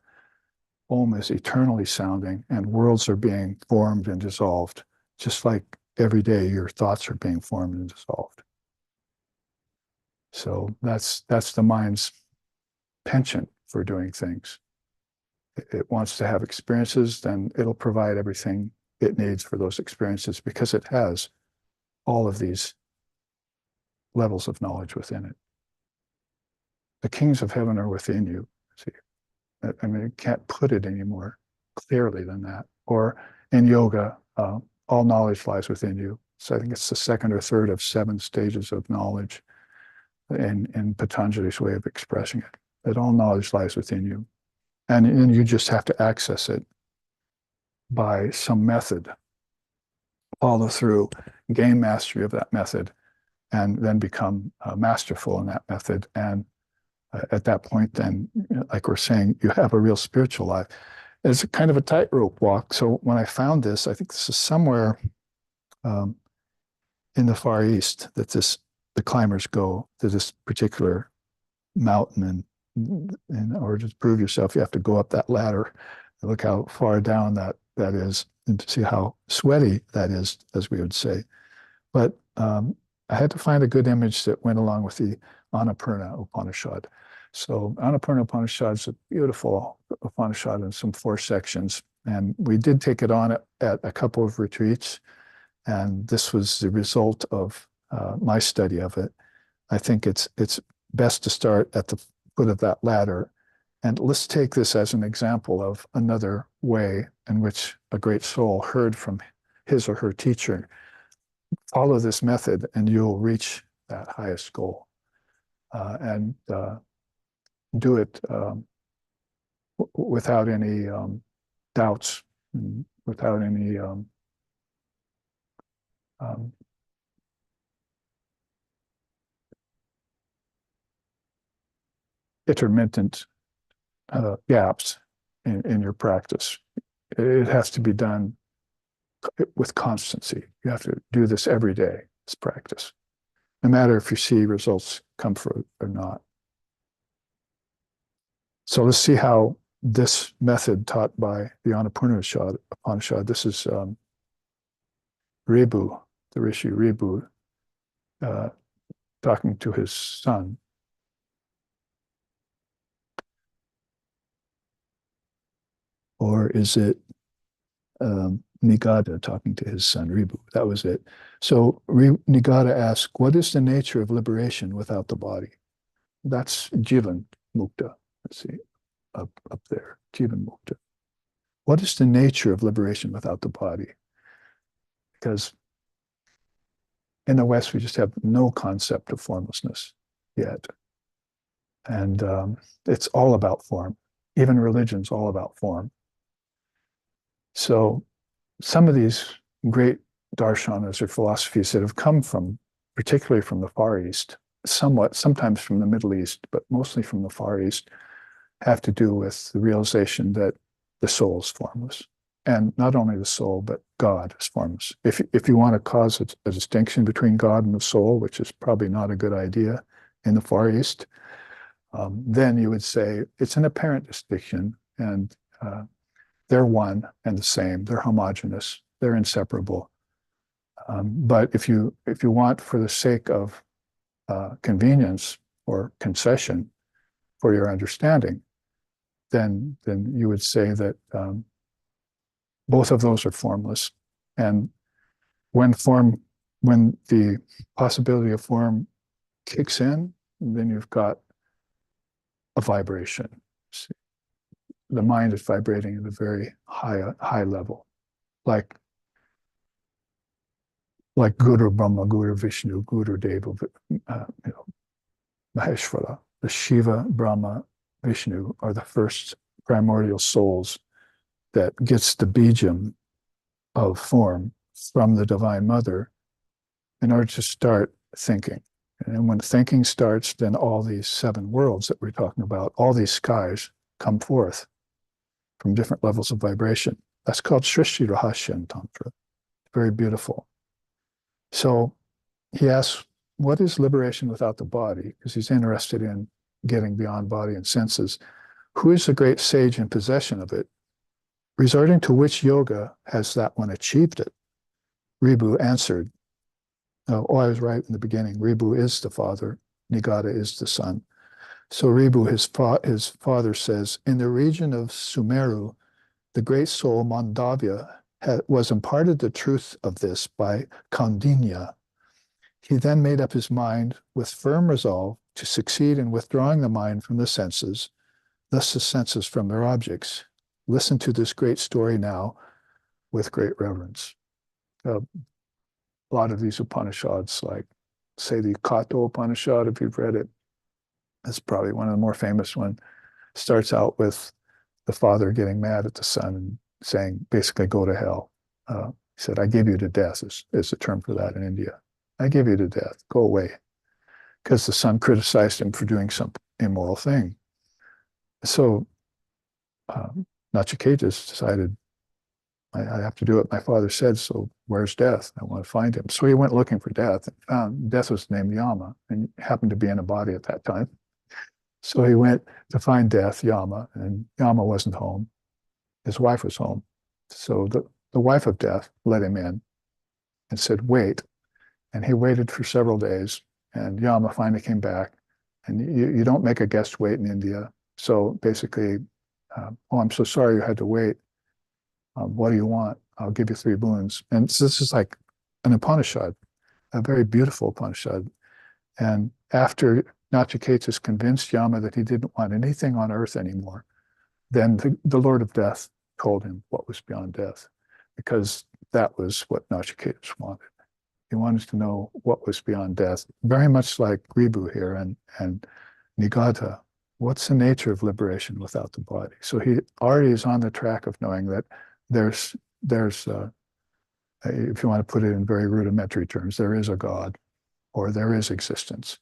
Om is eternally sounding, and worlds are being formed and dissolved, just like every day your thoughts are being formed and dissolved. So that's the mind's penchant for doing things. It wants to have experiences, then it'll provide everything it needs for those experiences because it has all of these levels of knowledge within it. The kings of heaven are within you. See, I mean, you can't put it any more clearly than that. Or in yoga, all knowledge lies within you. So I think it's the second or third of 7 stages of knowledge in Patanjali's way of expressing it, that all knowledge lies within you. And you just have to access it by some method, follow through, gain mastery of that method, and then become masterful in that method. And at that point, then, like we're saying, you have a real spiritual life. It's a kind of a tightrope walk. So when I found this, I think this is somewhere um, in the Far East that the climbers go to this particular mountain, and in order to prove yourself, you have to go up that ladder. Look how far down that is, and to see how sweaty that is, as we would say. But I had to find a good image that went along with the Annapurna Upanishad. So Annapurna Upanishad is a beautiful Upanishad in some 4 sections. And we did take it on at a couple of retreats. And this was the result of my study of it. I think it's best to start at the foot of that ladder. And let's take this as an example of another way in which a great soul heard from his or her teacher. Follow this method and you'll reach that highest goal. And do it without any doubts, and without any intermittent gaps in your practice. It has to be done with constancy. You have to do this every day, this practice, no matter if you see results come through or not. So let's see how this method taught by the Upanishad, this is Ribu, the Rishi Ribu, talking to his son. Or is it Nigata talking to his son Ribu? That was it. So Nigata asked, what is the nature of liberation without the body? That's Jivan Mukta. Let's see, up there, Jivan Mukta. What is the nature of liberation without the body? Because in the West, we just have no concept of formlessness yet. And it's all about form. Even religion's all about form. So some of these great darshanas or philosophies that have come from, particularly from the Far East, sometimes from the Middle East, but mostly from the Far East, have to do with the realization that the soul is formless. And not only the soul, but God is formless. If you want to cause a distinction between God and the soul, which is probably not a good idea in the Far East, then you would say it's an apparent distinction, and they're one and the same. They're homogeneous. They're inseparable. But if you want, for the sake of convenience or concession for your understanding, then you would say that both of those are formless. And when the possibility of form kicks in, then you've got a vibration. The mind is vibrating at a very high level, like Guru Brahma, Guru Vishnu, Guru Deva, Maheshwara. The Shiva, Brahma, Vishnu are the first primordial souls that gets the bijam of form from the Divine Mother in order to start thinking. And when thinking starts, then all these 7 worlds that we're talking about, all these skies come forth from different levels of vibration. That's called Srishti Rahasya in Tantra. Very beautiful. So he asks, what is liberation without the body? Because he's interested in getting beyond body and senses. Who is the great sage in possession of it? Resorting to which yoga has that one achieved it? Ribu answered, I was right in the beginning. Ribu is the father. Nigata is the son. So Ribu, his father, says, in the region of Sumeru, the great soul Mandavya was imparted the truth of this by Kaundinya. He then made up his mind with firm resolve to succeed in withdrawing the mind from the senses, thus the senses from their objects. Listen to this great story now with great reverence. A lot of these Upanishads, like, say, the Kato Upanishad, if you've read it, that's probably one of the more famous ones, starts out with the father getting mad at the son and saying, basically, go to hell. He said, I give you to death, is the term for that in India. I give you to death. Go away. Because the son criticized him for doing some immoral thing. So Nachiketas decided, I have to do what my father said, so where's death? I want to find him. So he went looking for death and found death was named Yama and happened to be in a body at that time. So he went to find death, Yama, and Yama wasn't home. His wife was home. So the wife of death let him in and said, wait. And he waited for several days, and Yama finally came back. And you don't make a guest wait in India. So basically, oh, I'm so sorry you had to wait. What do you want? I'll give you 3 boons. And so this is like an Upanishad, a very beautiful Upanishad. And after Nachiketas convinced Yama that he didn't want anything on earth anymore, then the Lord of Death told him what was beyond death, because that was what Nachiketas wanted. He wanted to know what was beyond death, very much like Gribu here and Nigata. What's the nature of liberation without the body? So he already is on the track of knowing that there's if you want to put it in very rudimentary terms, there is a God, or there is existence.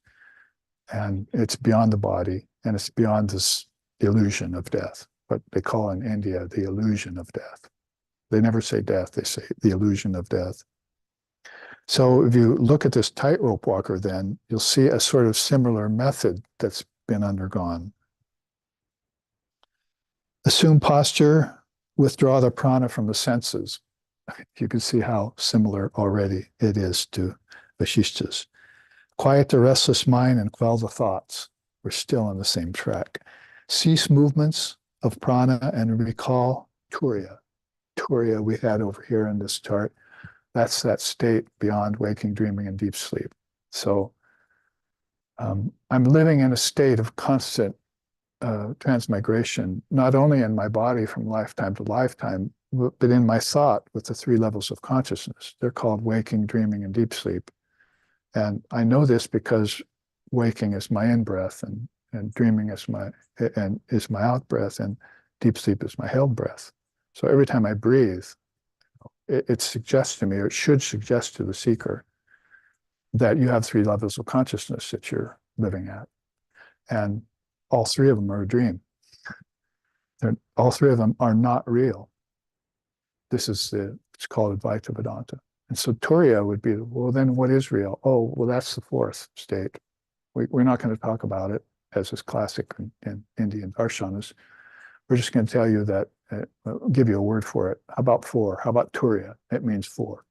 And it's beyond the body, and it's beyond this illusion of death, what they call in India the illusion of death. They never say death, they say the illusion of death. So if you look at this tightrope walker, then you'll see a sort of similar method that's been undergone. Assume posture, withdraw the prana from the senses. You can see how similar already it is to Vasishtha's. Quiet the restless mind and quell the thoughts. We're still on the same track. Cease movements of prana and recall turiya. Turiya we had over here in this chart. That's that state beyond waking, dreaming, and deep sleep. So I'm living in a state of constant transmigration, not only in my body from lifetime to lifetime, but in my thought with the 3 levels of consciousness. They're called waking, dreaming, and deep sleep. And I know this because waking is my in-breath, and dreaming is my out-breath, and deep sleep is my held breath. So every time I breathe, it suggests to me, or it should suggest to the seeker, that you have 3 levels of consciousness that you're living at. And all 3 of them are a dream. All 3 of them are not real. This is it's called Advaita Vedanta. And so Turiya would be, well, then what is real? Oh, well, that's the 4th state. We're not going to talk about it as is classic in Indian darshanas. We're just going to tell you that, give you a word for it. How about 4? How about Turiya? It means 4.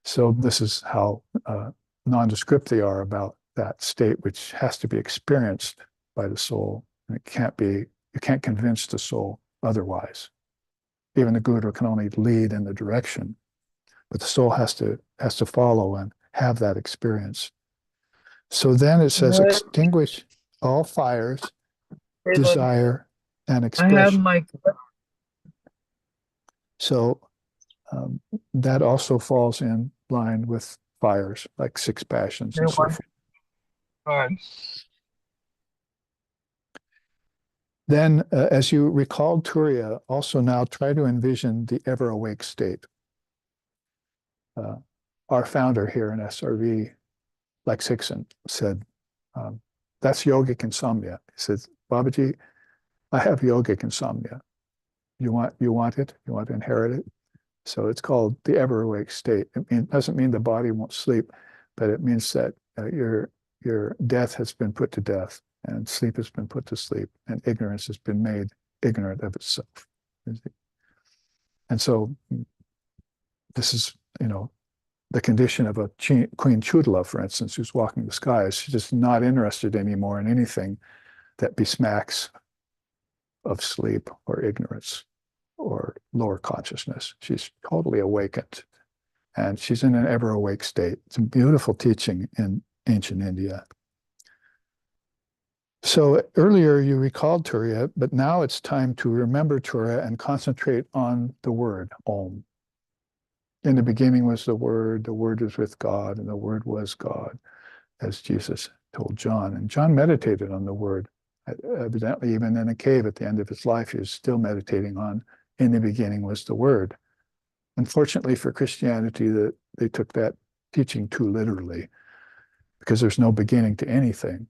So this is how nondescript they are about that state, which has to be experienced by the soul. And you can't convince the soul otherwise. Even the Guru can only lead in the direction, but the soul has to follow and have that experience. So then it says, extinguish all fires, desire, and expression. I have my. So that also falls in line with fires, like 6 passions and so forth. Then, as you recalled Turiya, also now try to envision the ever-awake state. Our founder here in SRV, Lex Hickson, said, that's yogic insomnia. He says, Babaji, I have yogic insomnia. You want it? You want to inherit it? So it's called the ever-awake state. It doesn't mean the body won't sleep, but it means that your death has been put to death, and sleep has been put to sleep, and ignorance has been made ignorant of itself. And so this is, the condition of a Queen Chudala, for instance, who's walking the skies. She's just not interested anymore in anything that besmacks of sleep or ignorance or lower consciousness. She's totally awakened, and she's in an ever-awake state. It's a beautiful teaching in ancient India. So earlier you recalled Turiya, but now it's time to remember Turiya and concentrate on the word, Om. In the beginning was the Word was with God, and the Word was God, as Jesus told John. And John meditated on the Word. Evidently, even in a cave at the end of his life, he was still meditating on, in the beginning was the Word. Unfortunately for Christianity, they took that teaching too literally, because there's no beginning to anything.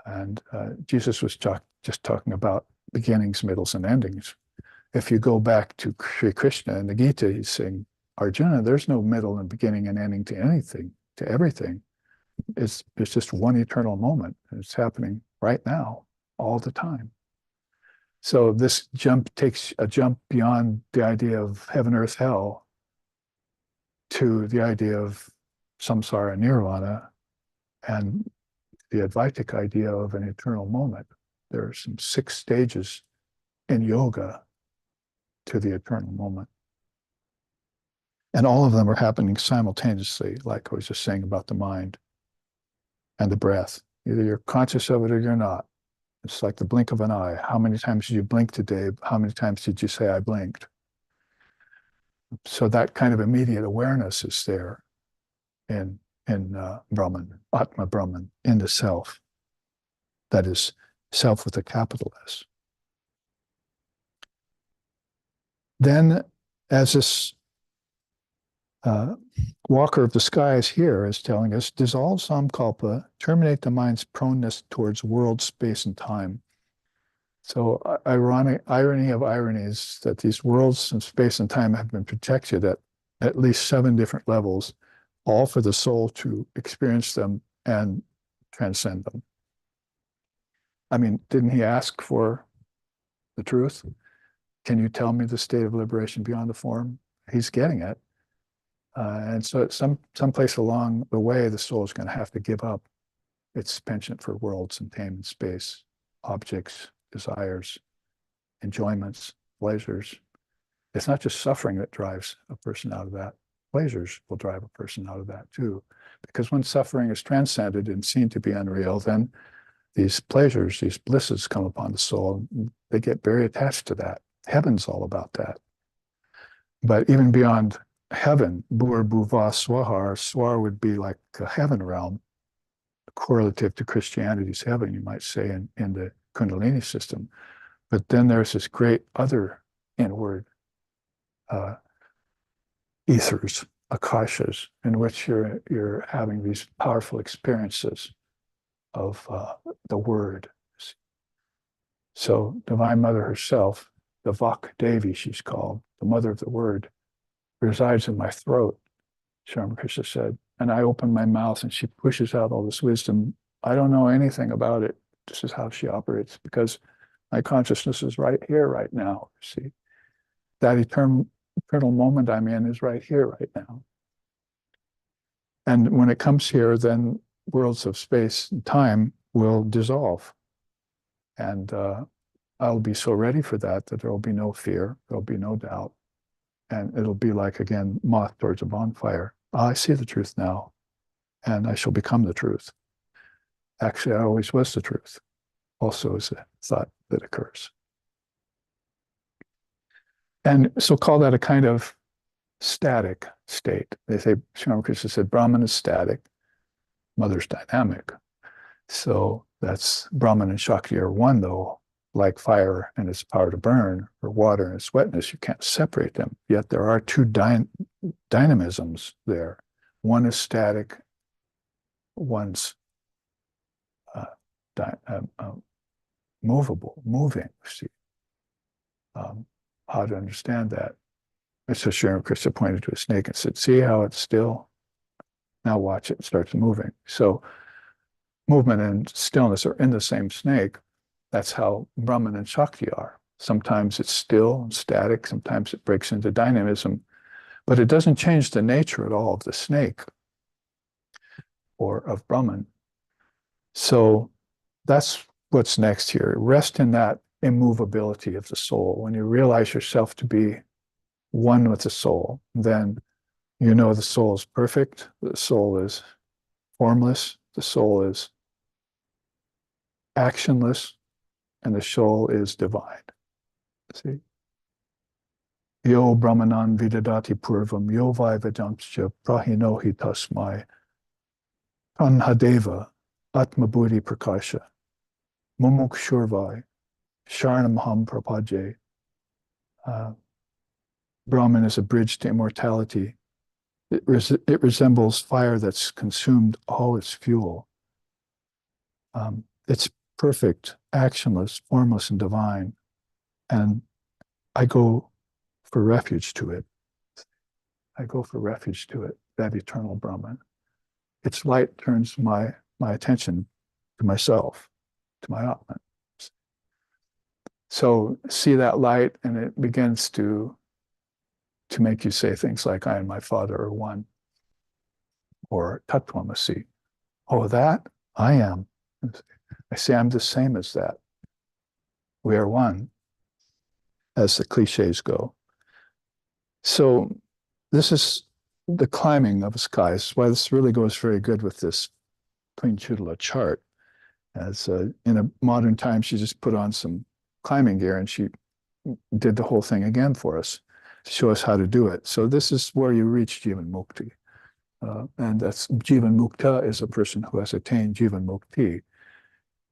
And Jesus was just talking about beginnings, middles, and endings. If you go back to Sri Krishna in the Gita, he's saying, Arjuna, there's no middle and beginning and ending to anything, to everything. It's just one eternal moment. It's happening right now, all the time. So this jump takes a jump beyond the idea of heaven, earth, hell to the idea of samsara, nirvana, and the Advaitic idea of an eternal moment. There are some 6 stages in yoga to the eternal moment. And all of them are happening simultaneously, like I was just saying about the mind and the breath. Either you're conscious of it or you're not. It's like the blink of an eye. How many times did you blink today? How many times did you say, I blinked? So that kind of immediate awareness is there in Brahman, Atma Brahman, in the self. That is self with a capital S. Then, as this walker of the skies here is telling us, dissolve samkalpa, terminate the mind's proneness towards world, space, and time. So irony of ironies that these worlds and space and time have been protected at least 7 different levels, all for the soul to experience them and transcend them. I mean, didn't he ask for the truth? Can you tell me the state of liberation beyond the form? He's getting it. And so at someplace along the way, the soul is going to have to give up its penchant for worlds and time and space, objects, desires, enjoyments, pleasures. It's not just suffering that drives a person out of that. Pleasures will drive a person out of that too. Because when suffering is transcended and seen to be unreal, then these pleasures, these blisses come upon the soul. They get very attached to that. Heaven's all about that. But even beyond heaven, Bur Bhuva Swahar, Swar would be like a heaven realm, correlative to Christianity's heaven, you might say, in the Kundalini system. But then there's this great other inward ethers, akashas, in which you're having these powerful experiences of the word. So Divine Mother herself, the Vak Devi, she's called, the mother of the word, resides in my throat, Sri Ramakrishna said. And I open my mouth and she pushes out all this wisdom. I don't know anything about it. This is how she operates, because my consciousness is right here, right now. See, that eternal moment I'm in is right here, right now. And when it comes here, then worlds of space and time will dissolve. And I'll be so ready for that there will be no fear, there'll be no doubt. And it'll be like, again, moth towards a bonfire. I see the truth now, and I shall become the truth. Actually, I always was the truth, also is a thought that occurs. And so call that a kind of static state. They say, Sri Ramakrishna said, Brahman is static, Mother's dynamic. So that's Brahman and Shakti are one, though, like fire and its power to burn, or water and its wetness. You can't separate them. Yet there are 2 dynamisms there. One is static, one's movable, moving. See, how to understand that? So Sri Ramakrishna pointed to a snake and said, see how it's still? Now watch it, starts moving. So movement and stillness are in the same snake. That's how Brahman and Shakti are. Sometimes it's still and static, sometimes it breaks into dynamism, but it doesn't change the nature at all of the snake or of Brahman. So that's what's next here. Rest in that immovability of the soul. When you realize yourself to be one with the soul, then you know the soul is perfect, the soul is formless, the soul is actionless, and the soul is divine. See? Yo Brahmanan Vidadati Purvam, Yo Vai Vedamscha Prahinohi Tasmai, Tanhadeva Atma Buddhi Prakasha, Mumukshurvai, Sharnamham Prapaje. Brahman is a bridge to immortality. It resembles fire that's consumed all its fuel. It's perfect, actionless, formless, and divine. And I go for refuge to it. I go for refuge to it, that eternal Brahman. Its light turns my attention to myself, to my Atman. So see that light, and it begins to make you say things like, I and my Father are one, or Tattvamasi. Oh, that I am. I say I'm the same as that. We are one, as the cliches go. So this is the climbing of the sky. This is why this really goes very good with this Queen Chudala chart. As in a modern time, she just put on some climbing gear and she did the whole thing again for us to show us how to do it. So this is where you reach Jivan Mukti. And that's Jivan Mukta is a person who has attained Jivan Mukti.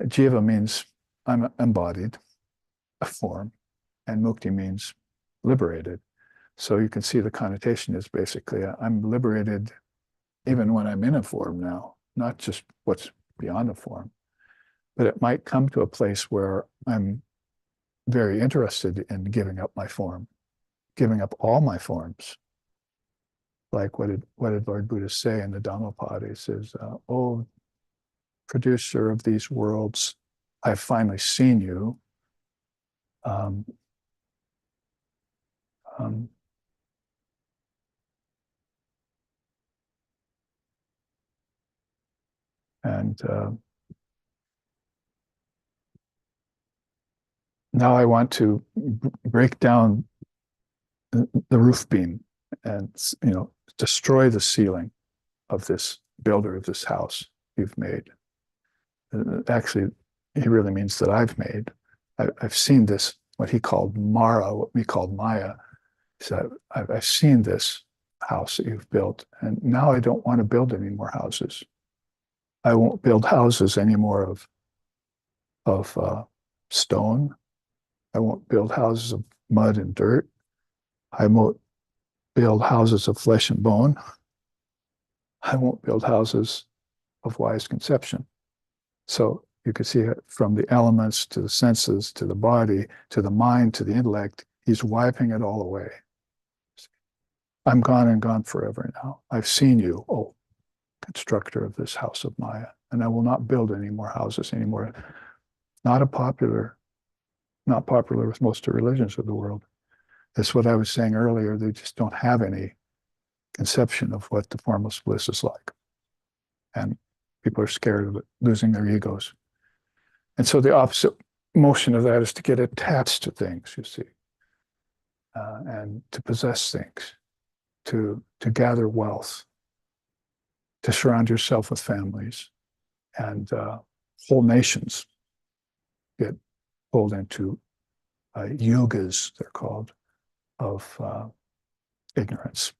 Jiva means I'm embodied, a form, and Mukti means liberated. So you can see the connotation is basically I'm liberated even when I'm in a form now, not just what's beyond a form. But it might come to a place where I'm very interested in giving up my form, giving up all my forms. Like what did Lord Buddha say in the Dhammapada? He says, "Oh, producer of these worlds, I've finally seen you. Um, um, and now I want to break down the roof beam and destroy the ceiling of this builder of this house you've made." Actually, he really means that I've made. I've seen this, what he called Mara, what we called Maya. So I've seen this house that you've built, and now I don't want to build any more houses. I won't build houses anymore of stone. I won't build houses of mud and dirt. I won't build houses of flesh and bone. I won't build houses of wise conception. So you can see it from the elements to the senses to the body to the mind to the intellect. He's wiping it all away. I'm gone and gone forever now. I've seen you, oh, constructor of this house of Maya, and I will not build any more houses anymore. Not popular with most of the religions of the world. That's what I was saying earlier. They just don't have any conception of what the formless bliss is like. And people are scared of it, losing their egos. And so the opposite motion of that is to get attached to things, you see, and to possess things, to gather wealth, to surround yourself with families, and whole nations get pulled into yugas, they're called, of ignorance.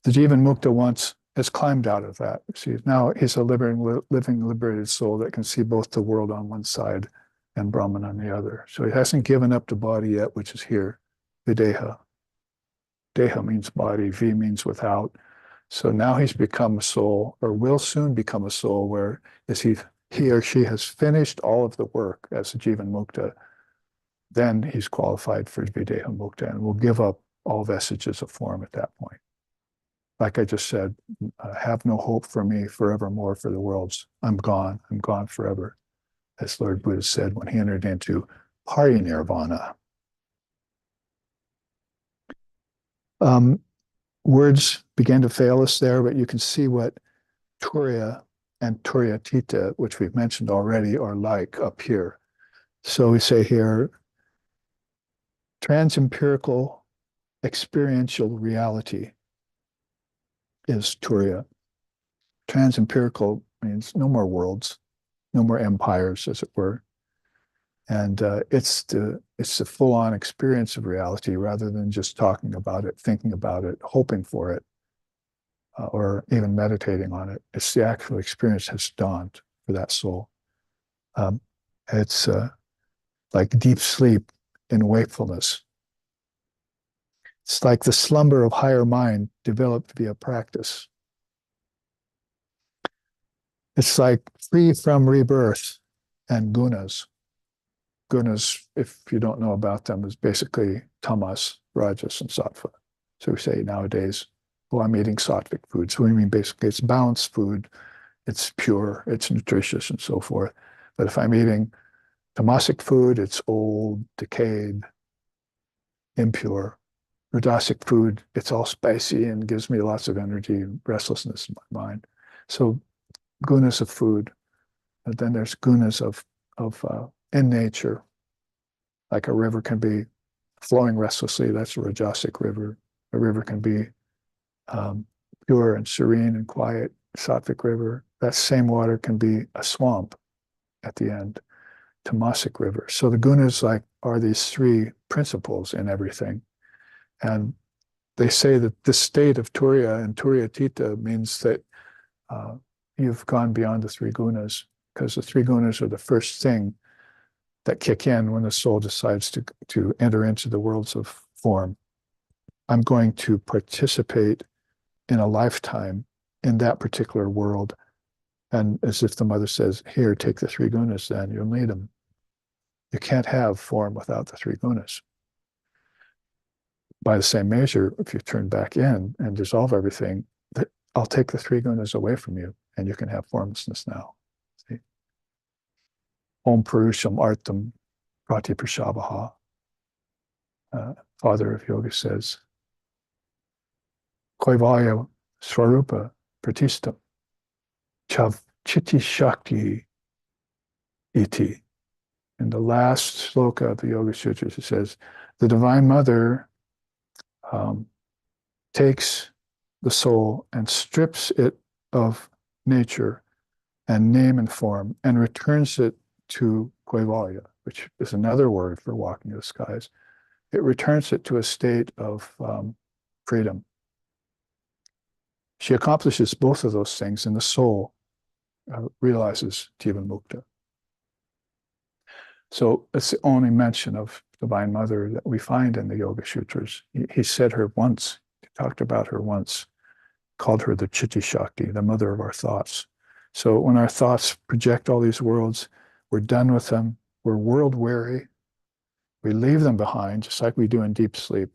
The Jivan Mukta once has climbed out of that. See, now he's a living, liberated soul that can see both the world on one side and Brahman on the other. So he hasn't given up the body yet, which is here, Videha. Deha means body, V means without. So now he's become a soul, or will soon become a soul, where as he or she has finished all of the work as a Jivan Mukta, then he's qualified for Videha Mukta and will give up all vestiges of form at that point. Like I just said, have no hope for me forevermore for the worlds. I'm gone forever, as Lord Buddha said when he entered into parinirvana. Words began to fail us there, but you can see what Turiya and Turiyatita, which we've mentioned already, are like up here. So we say here, transempirical experiential reality is Turiya. Transempirical means no more worlds, no more empires, as it were. And it's the full-on experience of reality rather than just talking about it, thinking about it, hoping for it, or even meditating on it. It's the actual experience has dawned for that soul. It's like deep sleep in wakefulness. It's like the slumber of higher mind developed via practice. It's like free from rebirth and gunas. Gunas, if you don't know about them, is basically tamas, rajas, and sattva. So we say nowadays, well, I'm eating sattvic food. So we mean basically it's balanced food, it's pure, it's nutritious, and so forth. But if I'm eating tamasic food, it's old, decayed, impure. Rajasic food, it's all spicy and gives me lots of energy and restlessness in my mind. So gunas of food. And then there's gunas of in nature, like a river can be flowing restlessly. That's a rajasic river. A river can be pure and serene and quiet, sattvic river. That same water can be a swamp at the end, tamasic river. So the gunas like are these three principles in everything. And they say that this state of turiya and turiyatita means that you've gone beyond the three gunas, because the three gunas are the first thing that kick in when the soul decides to enter into the worlds of form. I'm going to participate in a lifetime in that particular world. And as if the mother says, here, take the three gunas, then you'll need them. You can't have form without the three gunas. By the same measure, if you turn back in and dissolve everything, I'll take the three gunas away from you, and you can have formlessness now. See? Om Purusham Artam Pratiprashabhaha. Father of Yoga says, Koivaya Swarupa Pratistam Chav Chitti Shakti Iti. In the last sloka of the Yoga Sutras, it says, the Divine Mother takes the soul and strips it of nature and name and form and returns it to Koivalya, which is another word for walking the skies. It returns it to a state of freedom. She accomplishes both of those things, and the soul realizes Jivan Mukta. So it's the only mention of Divine Mother that we find in the Yoga Sutras. He said her once, he talked about her once, called her the Chitti Shakti, the mother of our thoughts. So when our thoughts project all these worlds, we're done with them. We're world weary. We leave them behind, just like we do in deep sleep,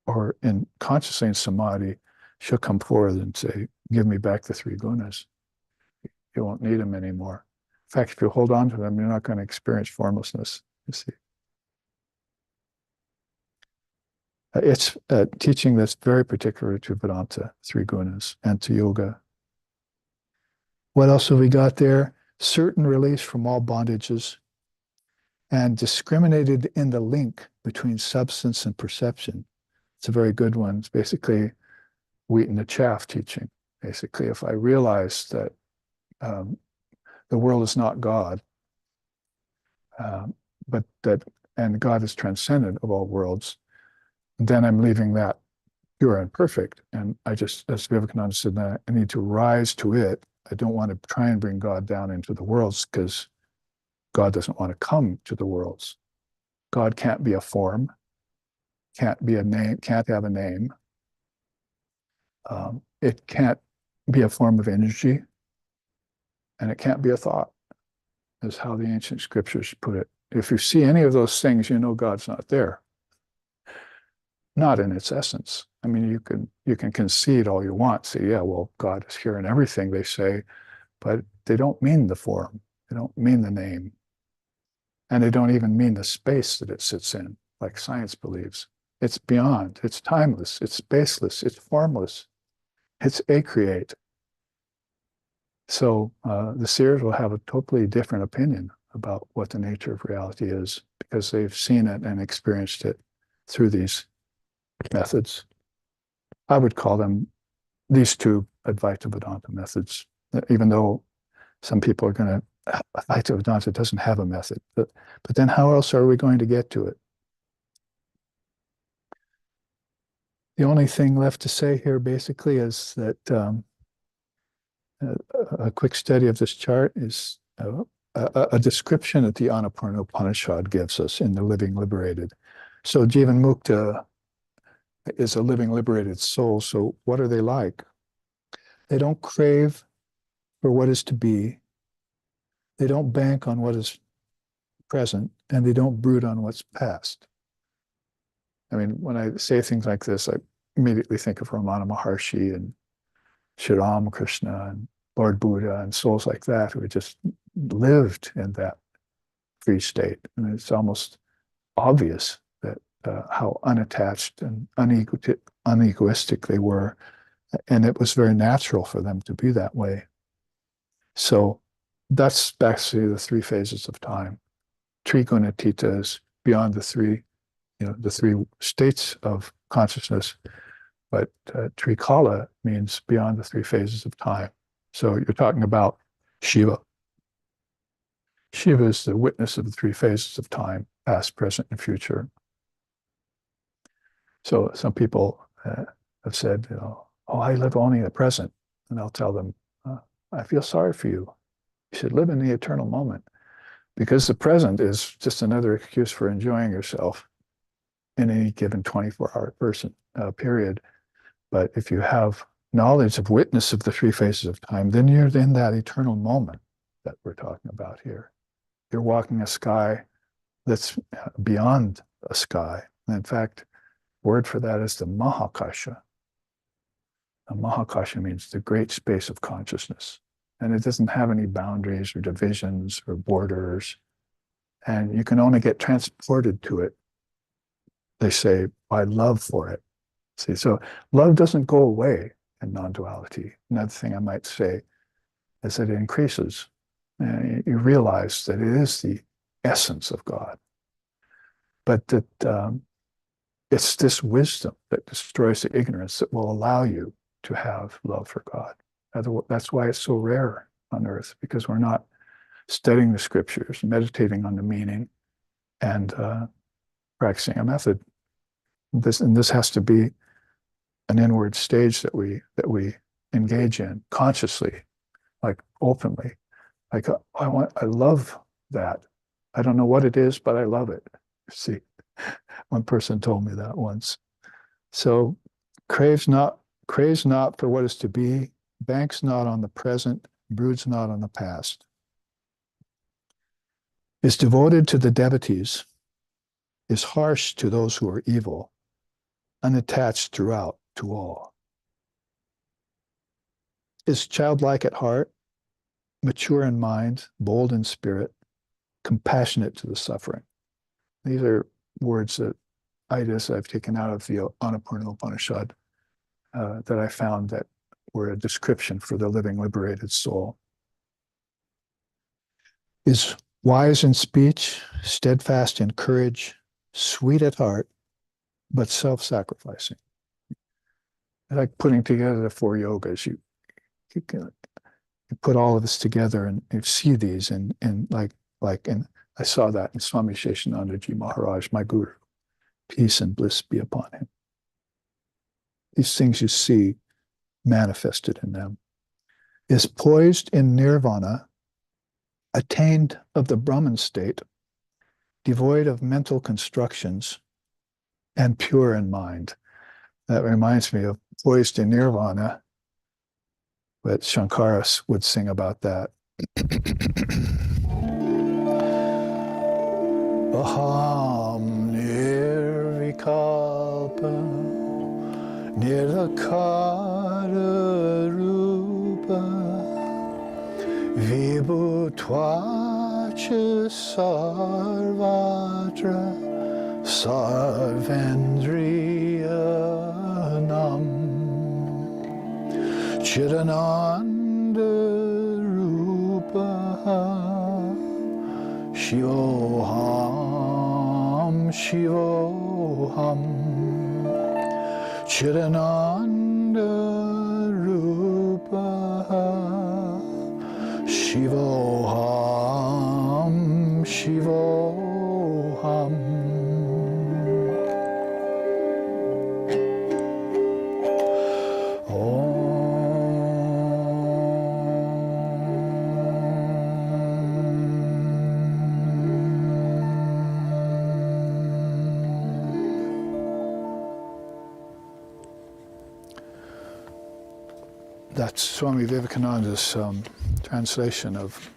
or in consciously in samadhi. She'll come forward and say, give me back the three gunas. You won't need them anymore. In fact, if you hold on to them, you're not going to experience formlessness, you see. It's a teaching that's very particular to Vedanta, three gunas, and to yoga. What else have we got there? Certain release from all bondages and discriminated in the link between substance and perception. It's a very good one. It's basically wheat and the chaff teaching. Basically, if I realize that the world is not God, but that, and God is transcendent of all worlds, then I'm leaving that pure and perfect. And I just, as Vivekananda said, I need to rise to it. I don't want to try and bring God down into the worlds, because God doesn't want to come to the worlds. God can't be a form, can't be a name, can't have a name. It can't be a form of energy, and it can't be a thought, is how the ancient scriptures put it. If you see any of those things, you know God's not there. Not in its essence. I mean, you can concede all you want, say, yeah, well, God is here in everything, they say, but they don't mean the form. They don't mean the name. And they don't even mean the space that it sits in, like science believes. It's beyond, it's timeless, it's spaceless, it's formless, it's acreate. So the seers will have a totally different opinion about what the nature of reality is, because they've seen it and experienced it through these methods. I would call them these two Advaita Vedanta methods, even though some people are going to, Advaita Vedanta doesn't have a method, but then how else are we going to get to it? The only thing left to say here basically is that a quick study of this chart is a description that the Annapurna Upanishad gives us in the Living Liberated. So Jivan Mukta is a living, liberated soul. So what are they like? They don't crave for what is to be. They don't bank on what is present, and they don't brood on what's past. I mean, when I say things like this, I immediately think of Ramana Maharshi and Sri Ramakrishna and Lord Buddha and souls like that who just lived in that free state. And it's almost obvious that how unattached and unegoistic they were. And it was very natural for them to be that way. So that's basically the three phases of time. Trigunatita is beyond the three states of consciousness, but Trikala means beyond the three phases of time. So you're talking about Shiva. Shiva is the witness of the three phases of time, past, present, and future. So some people have said, oh, I live only in the present. And I'll tell them, I feel sorry for you. You should live in the eternal moment, because the present is just another excuse for enjoying yourself in any given 24-hour period. But if you have knowledge of witness of the three phases of time, then you're in that eternal moment that we're talking about here. You're walking a sky that's beyond a sky. And in fact, word for that is the Mahakasha. The Mahakasha means the great space of consciousness. And it doesn't have any boundaries or divisions or borders. And you can only get transported to it, they say, by love for it. See, so love doesn't go away in non-duality. Another thing I might say is that it increases. And you realize that it is the essence of God. But that it's this wisdom that destroys the ignorance that will allow you to have love for God. That's why it's so rare on earth, because we're not studying the scriptures, meditating on the meaning, and practicing a method. This has to be an inward stage that we engage in consciously, like openly. Like, I love that. I don't know what it is, but I love it. See, one person told me that once. So craves not for what is to be, banks not on the present, broods not on the past. Is devoted to the devotees, is harsh to those who are evil, unattached throughout to all. Is childlike at heart, mature in mind, bold in spirit, compassionate to the suffering. These are words that I've taken out of the Annapurna Upanishad that I found that were a description for the living, liberated soul. Is wise in speech, steadfast in courage, sweet at heart, but self-sacrificing. Like putting together the four yogas, you put all of this together and you see these and I saw that in Swami Sheshanandaji Maharaj, my guru. Peace and bliss be upon him. These things you see manifested in them. Is poised in nirvana, attained of the Brahman state, devoid of mental constructions, and pure in mind. That reminds me of poised in nirvana, but Shankaras would sing about that. Aham nirvikalpa nirakara rupa vibhutvacha sarvatra sarvendriyanam chidananda rupa shivoham shivoham chidananda rupa shivoham shivoham. That's Swami Vivekananda's translation of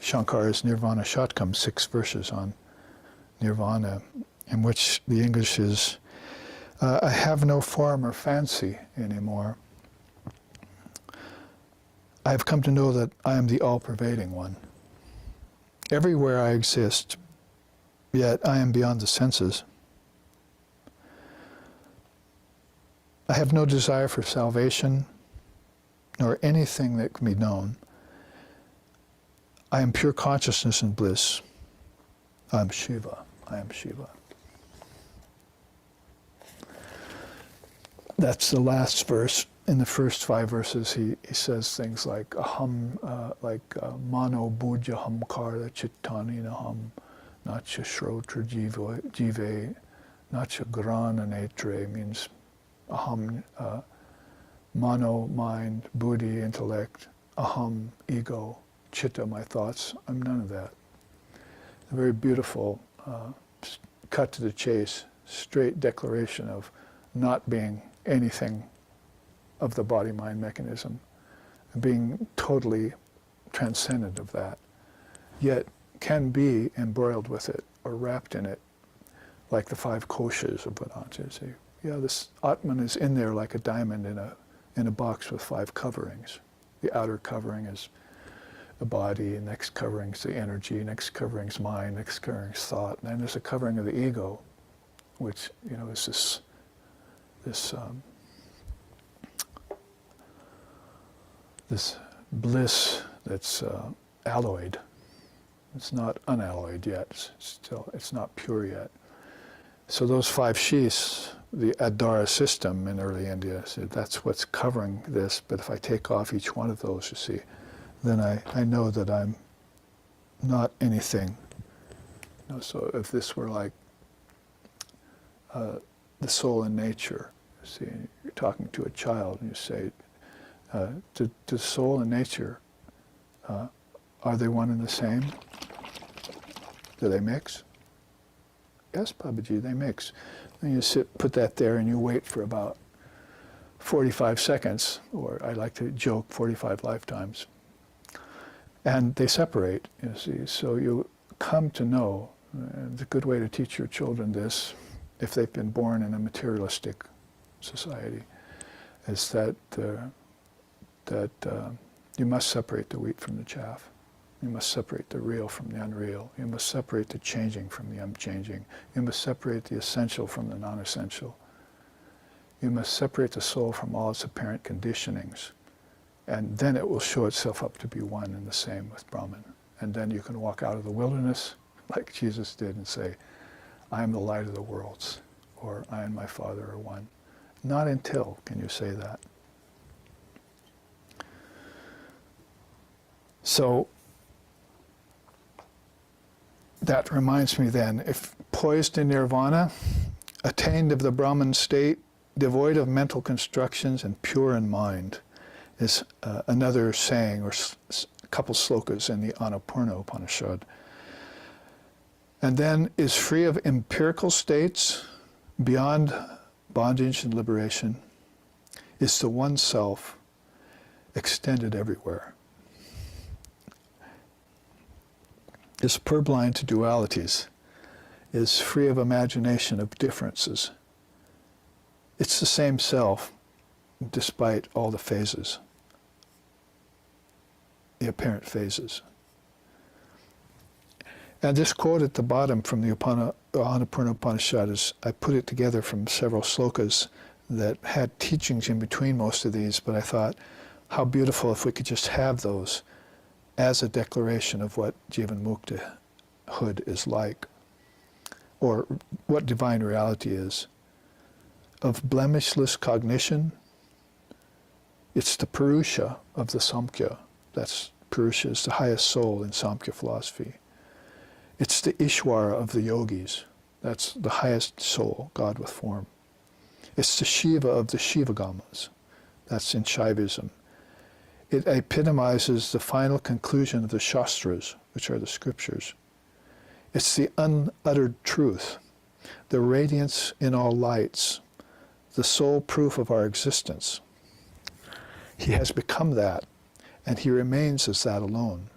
Shankara's Nirvana Shatkam, 6 verses on Nirvana, in which the English is, I have no form or fancy anymore. I have come to know that I am the all-pervading one. Everywhere I exist, yet I am beyond the senses. I have no desire for salvation, nor anything that can be known. I am pure consciousness and bliss. I am Shiva. I am Shiva. That's the last verse. In the first 5 verses, he says things like aham, mano buddha hamkara chittani naham, nacha shrotra jive, nacha grana netre, means aham, mano, mind, buddhi, intellect, aham, ego, chitta, my thoughts. I'm none of that. A very beautiful, cut to the chase, straight declaration of not being anything of the body-mind mechanism, being totally transcendent of that, yet can be embroiled with it or wrapped in it, like the 5 koshas of Vedanta. So, yeah, this Atman is in there like a diamond in a box with 5 coverings. The outer covering is the body, next covering is the energy, next covering is mind, next covering is thought, and then there's a covering of the ego, which, you know, is this bliss that's alloyed. It's not unalloyed yet. It's not pure yet. So those 5 sheaths, the Adhara system in early India, so that's what's covering this. But if I take off each one of those, you see, then I know that I'm not anything. You know, so if this were like the soul and nature, you see, you're talking to a child and you say, do soul and nature, are they one and the same? Do they mix? Yes, Babaji, they mix. Then you put that there and you wait for about 45 seconds, or I like to joke, 45 lifetimes. And they separate, you see. So you come to know, and a good way to teach your children this, if they've been born in a materialistic society, is that you must separate the wheat from the chaff. You must separate the real from the unreal. You must separate the changing from the unchanging. You must separate the essential from the non-essential. You must separate the soul from all its apparent conditionings. And then it will show itself up to be one and the same with Brahman. And then you can walk out of the wilderness, like Jesus did, and say, I am the light of the worlds, or I and my Father are one. Not until can you say that. So that reminds me then, if poised in nirvana, attained of the Brahman state, devoid of mental constructions and pure in mind, is another saying or a couple slokas in the Annapurna Upanishad. And then is free of empirical states, beyond bondage and liberation, is the one self extended everywhere. Is purblind to dualities, is free of imagination of differences. It's the same self despite all the phases, the apparent phases. And this quote at the bottom from the Annapurna Upanishad is, I put it together from several slokas that had teachings in between most of these, but I thought, how beautiful if we could just have those as a declaration of what Jivan Mukta-hood is like, or what divine reality is. Of blemishless cognition, it's the Purusha of the Samkhya. That's Purusha is the highest soul in Samkhya philosophy. It's the Ishwara of the yogis. That's the highest soul, God with form. It's the Shiva of the Shivagamas. That's in Shaivism. It epitomizes the final conclusion of the Shastras, which are the scriptures. It's the unuttered truth, the radiance in all lights, the sole proof of our existence. he has become that, and he remains as that alone,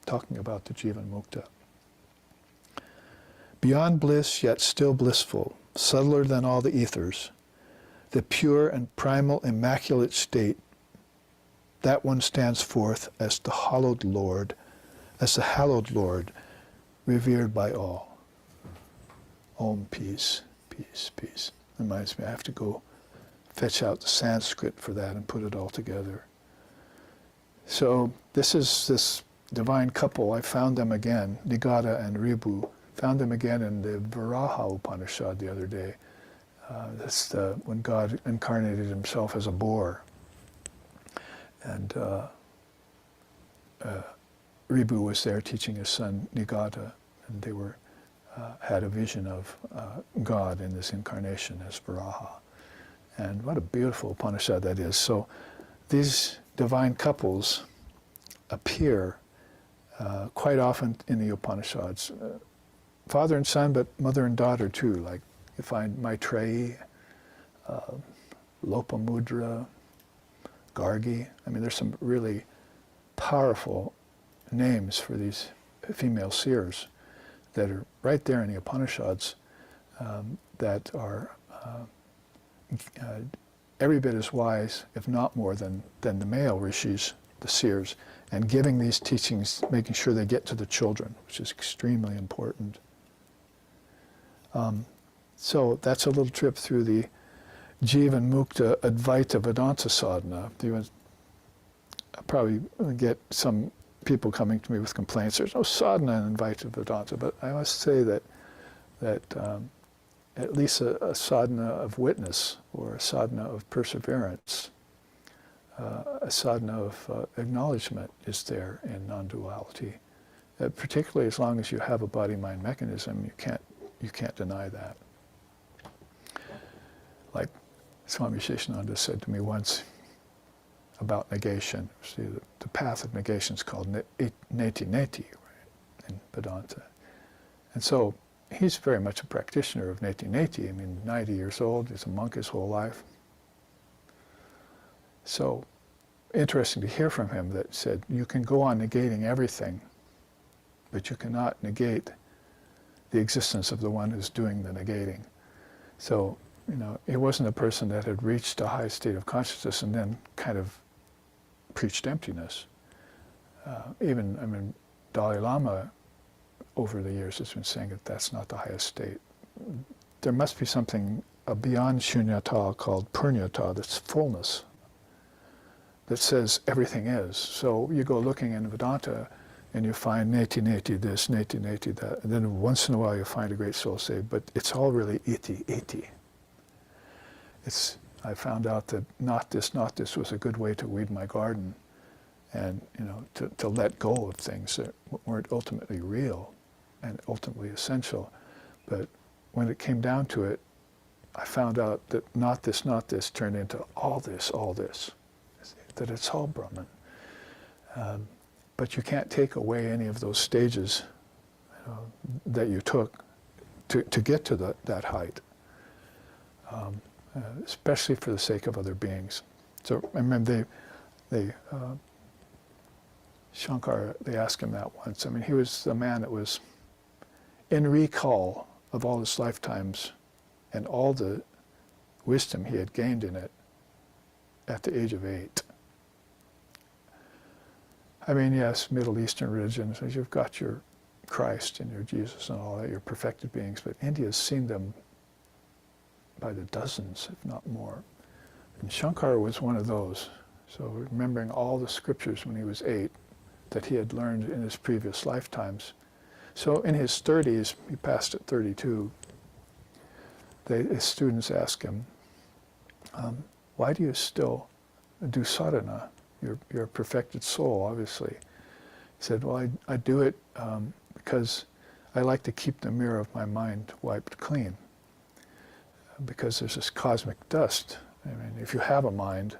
talking about the Jivan Mukta. Beyond bliss, yet still blissful, subtler than all the ethers, the pure and primal immaculate state, that one stands forth as the hallowed Lord, as the hallowed Lord, revered by all. Om, peace, peace, peace. Reminds me, I have to go fetch out the Sanskrit for that and put it all together. So this is this divine couple. I found them again, Nigata and Ribu. Found them again in the Varaha Upanishad the other day. That's when God incarnated himself as a boar. And Ribu was there teaching his son Nigata, and they were had a vision of God in this incarnation as Varaha. And what a beautiful Upanishad that is. So these divine couples appear quite often in the Upanishads. Father and son, but mother and daughter too. Like you find Maitreyi, Lopamudra, Gargi. I mean, there's some really powerful names for these female seers that are right there in the Upanishads that are every bit as wise, if not more, than the male rishis, the seers, and giving these teachings, making sure they get to the children, which is extremely important. So that's a little trip through the Jivan Mukta Advaita Vedanta sadhana. I'll probably get some people coming to me with complaints. There's no sadhana in Advaita Vedanta, but I must say that at least a sadhana of witness, or a sadhana of perseverance, a sadhana of acknowledgement is there in non-duality. Particularly as long as you have a body-mind mechanism, you can't deny that. Like Swami Sheshananda said to me once about negation. See, the path of negation is called neti neti, right, in Vedanta. And so he's very much a practitioner of neti neti. I mean, 90 years old, he's a monk his whole life. So interesting to hear from him that said, you can go on negating everything, but you cannot negate the existence of the one who's doing the negating. So, he wasn't a person that had reached a high state of consciousness and then kind of preached emptiness. Dalai Lama over the years has been saying that that's not the highest state. There must be something beyond shunyata called purnyata, that's fullness, that says everything is. So you go looking in Vedanta and you find neti neti this, neti neti that, and then once in a while you find a great soul say, but it's all really iti, iti. I found out that not this was a good way to weed my garden, and to let go of things that weren't ultimately real and ultimately essential. But when it came down to it, I found out that not this turned into all this, that it's all Brahman. But you can't take away any of those stages that you took to get to that height. Especially for the sake of other beings. So I remember Shankar, they asked him that once. I mean, he was a man that was in recall of all his lifetimes and all the wisdom he had gained in it at the age of 8. I mean, yes, Middle Eastern religions, you've got your Christ and your Jesus and all that, your perfected beings, but India's seen them by the dozens, if not more. And Shankar was one of those. So remembering all the scriptures when he was 8 that he had learned in his previous lifetimes. So in his 30s, he passed at 32, his students asked him, why do you still do sadhana? You're a perfected soul, obviously. He said, well, I do it because I like to keep the mirror of my mind wiped clean. Because there's this cosmic dust. I mean, if you have a mind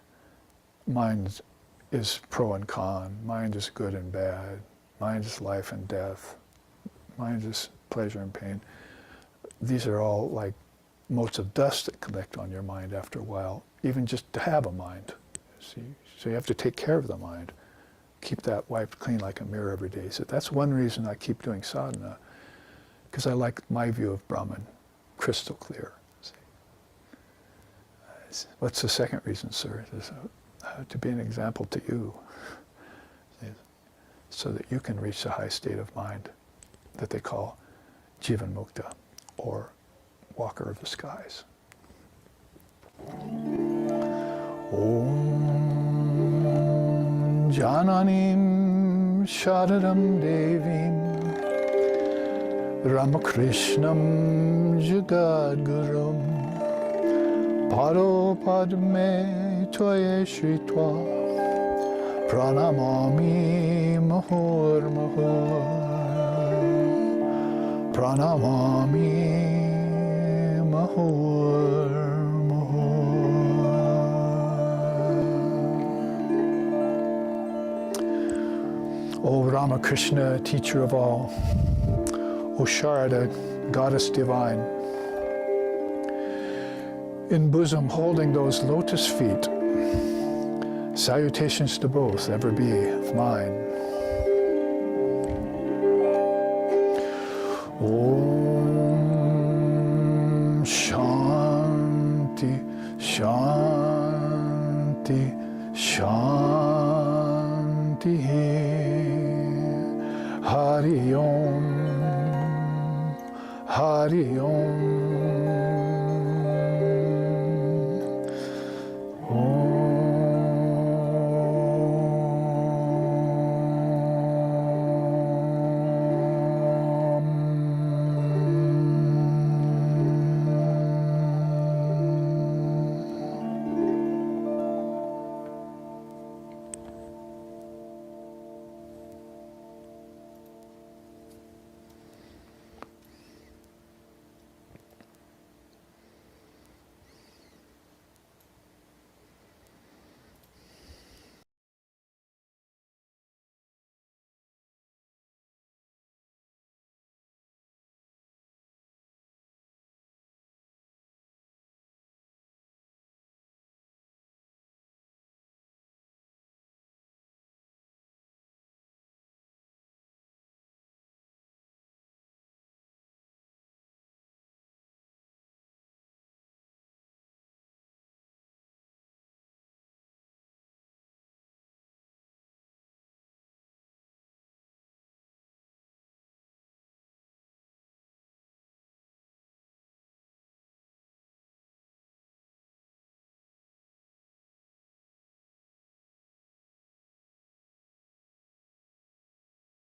is pro and con, mind is good and bad, mind is life and death, mind is pleasure and pain. These are all like motes of dust that collect on your mind after a while, even just to have a mind. So you have to take care of the mind. Keep that wiped clean like a mirror every day. So that's one reason I keep doing sadhana, because I like my view of Brahman, crystal clear. See? What's the second reason, sir? To be an example to you, so that you can reach the high state of mind that they call Jivan Mukta, or walker of the skies. Om Jananim Sharadam Devim Ramakrishnam Jagadgurum Paro Padme Toye Shritva Pranamami Mahur Mahur Pranamami Mahur Mahur. O Ramakrishna, teacher of all, O Sharada, goddess divine, in bosom holding those lotus feet, salutations to both, ever be of mine. Om Shanti, Shanti, Shanti. Hari Om, Hari Om.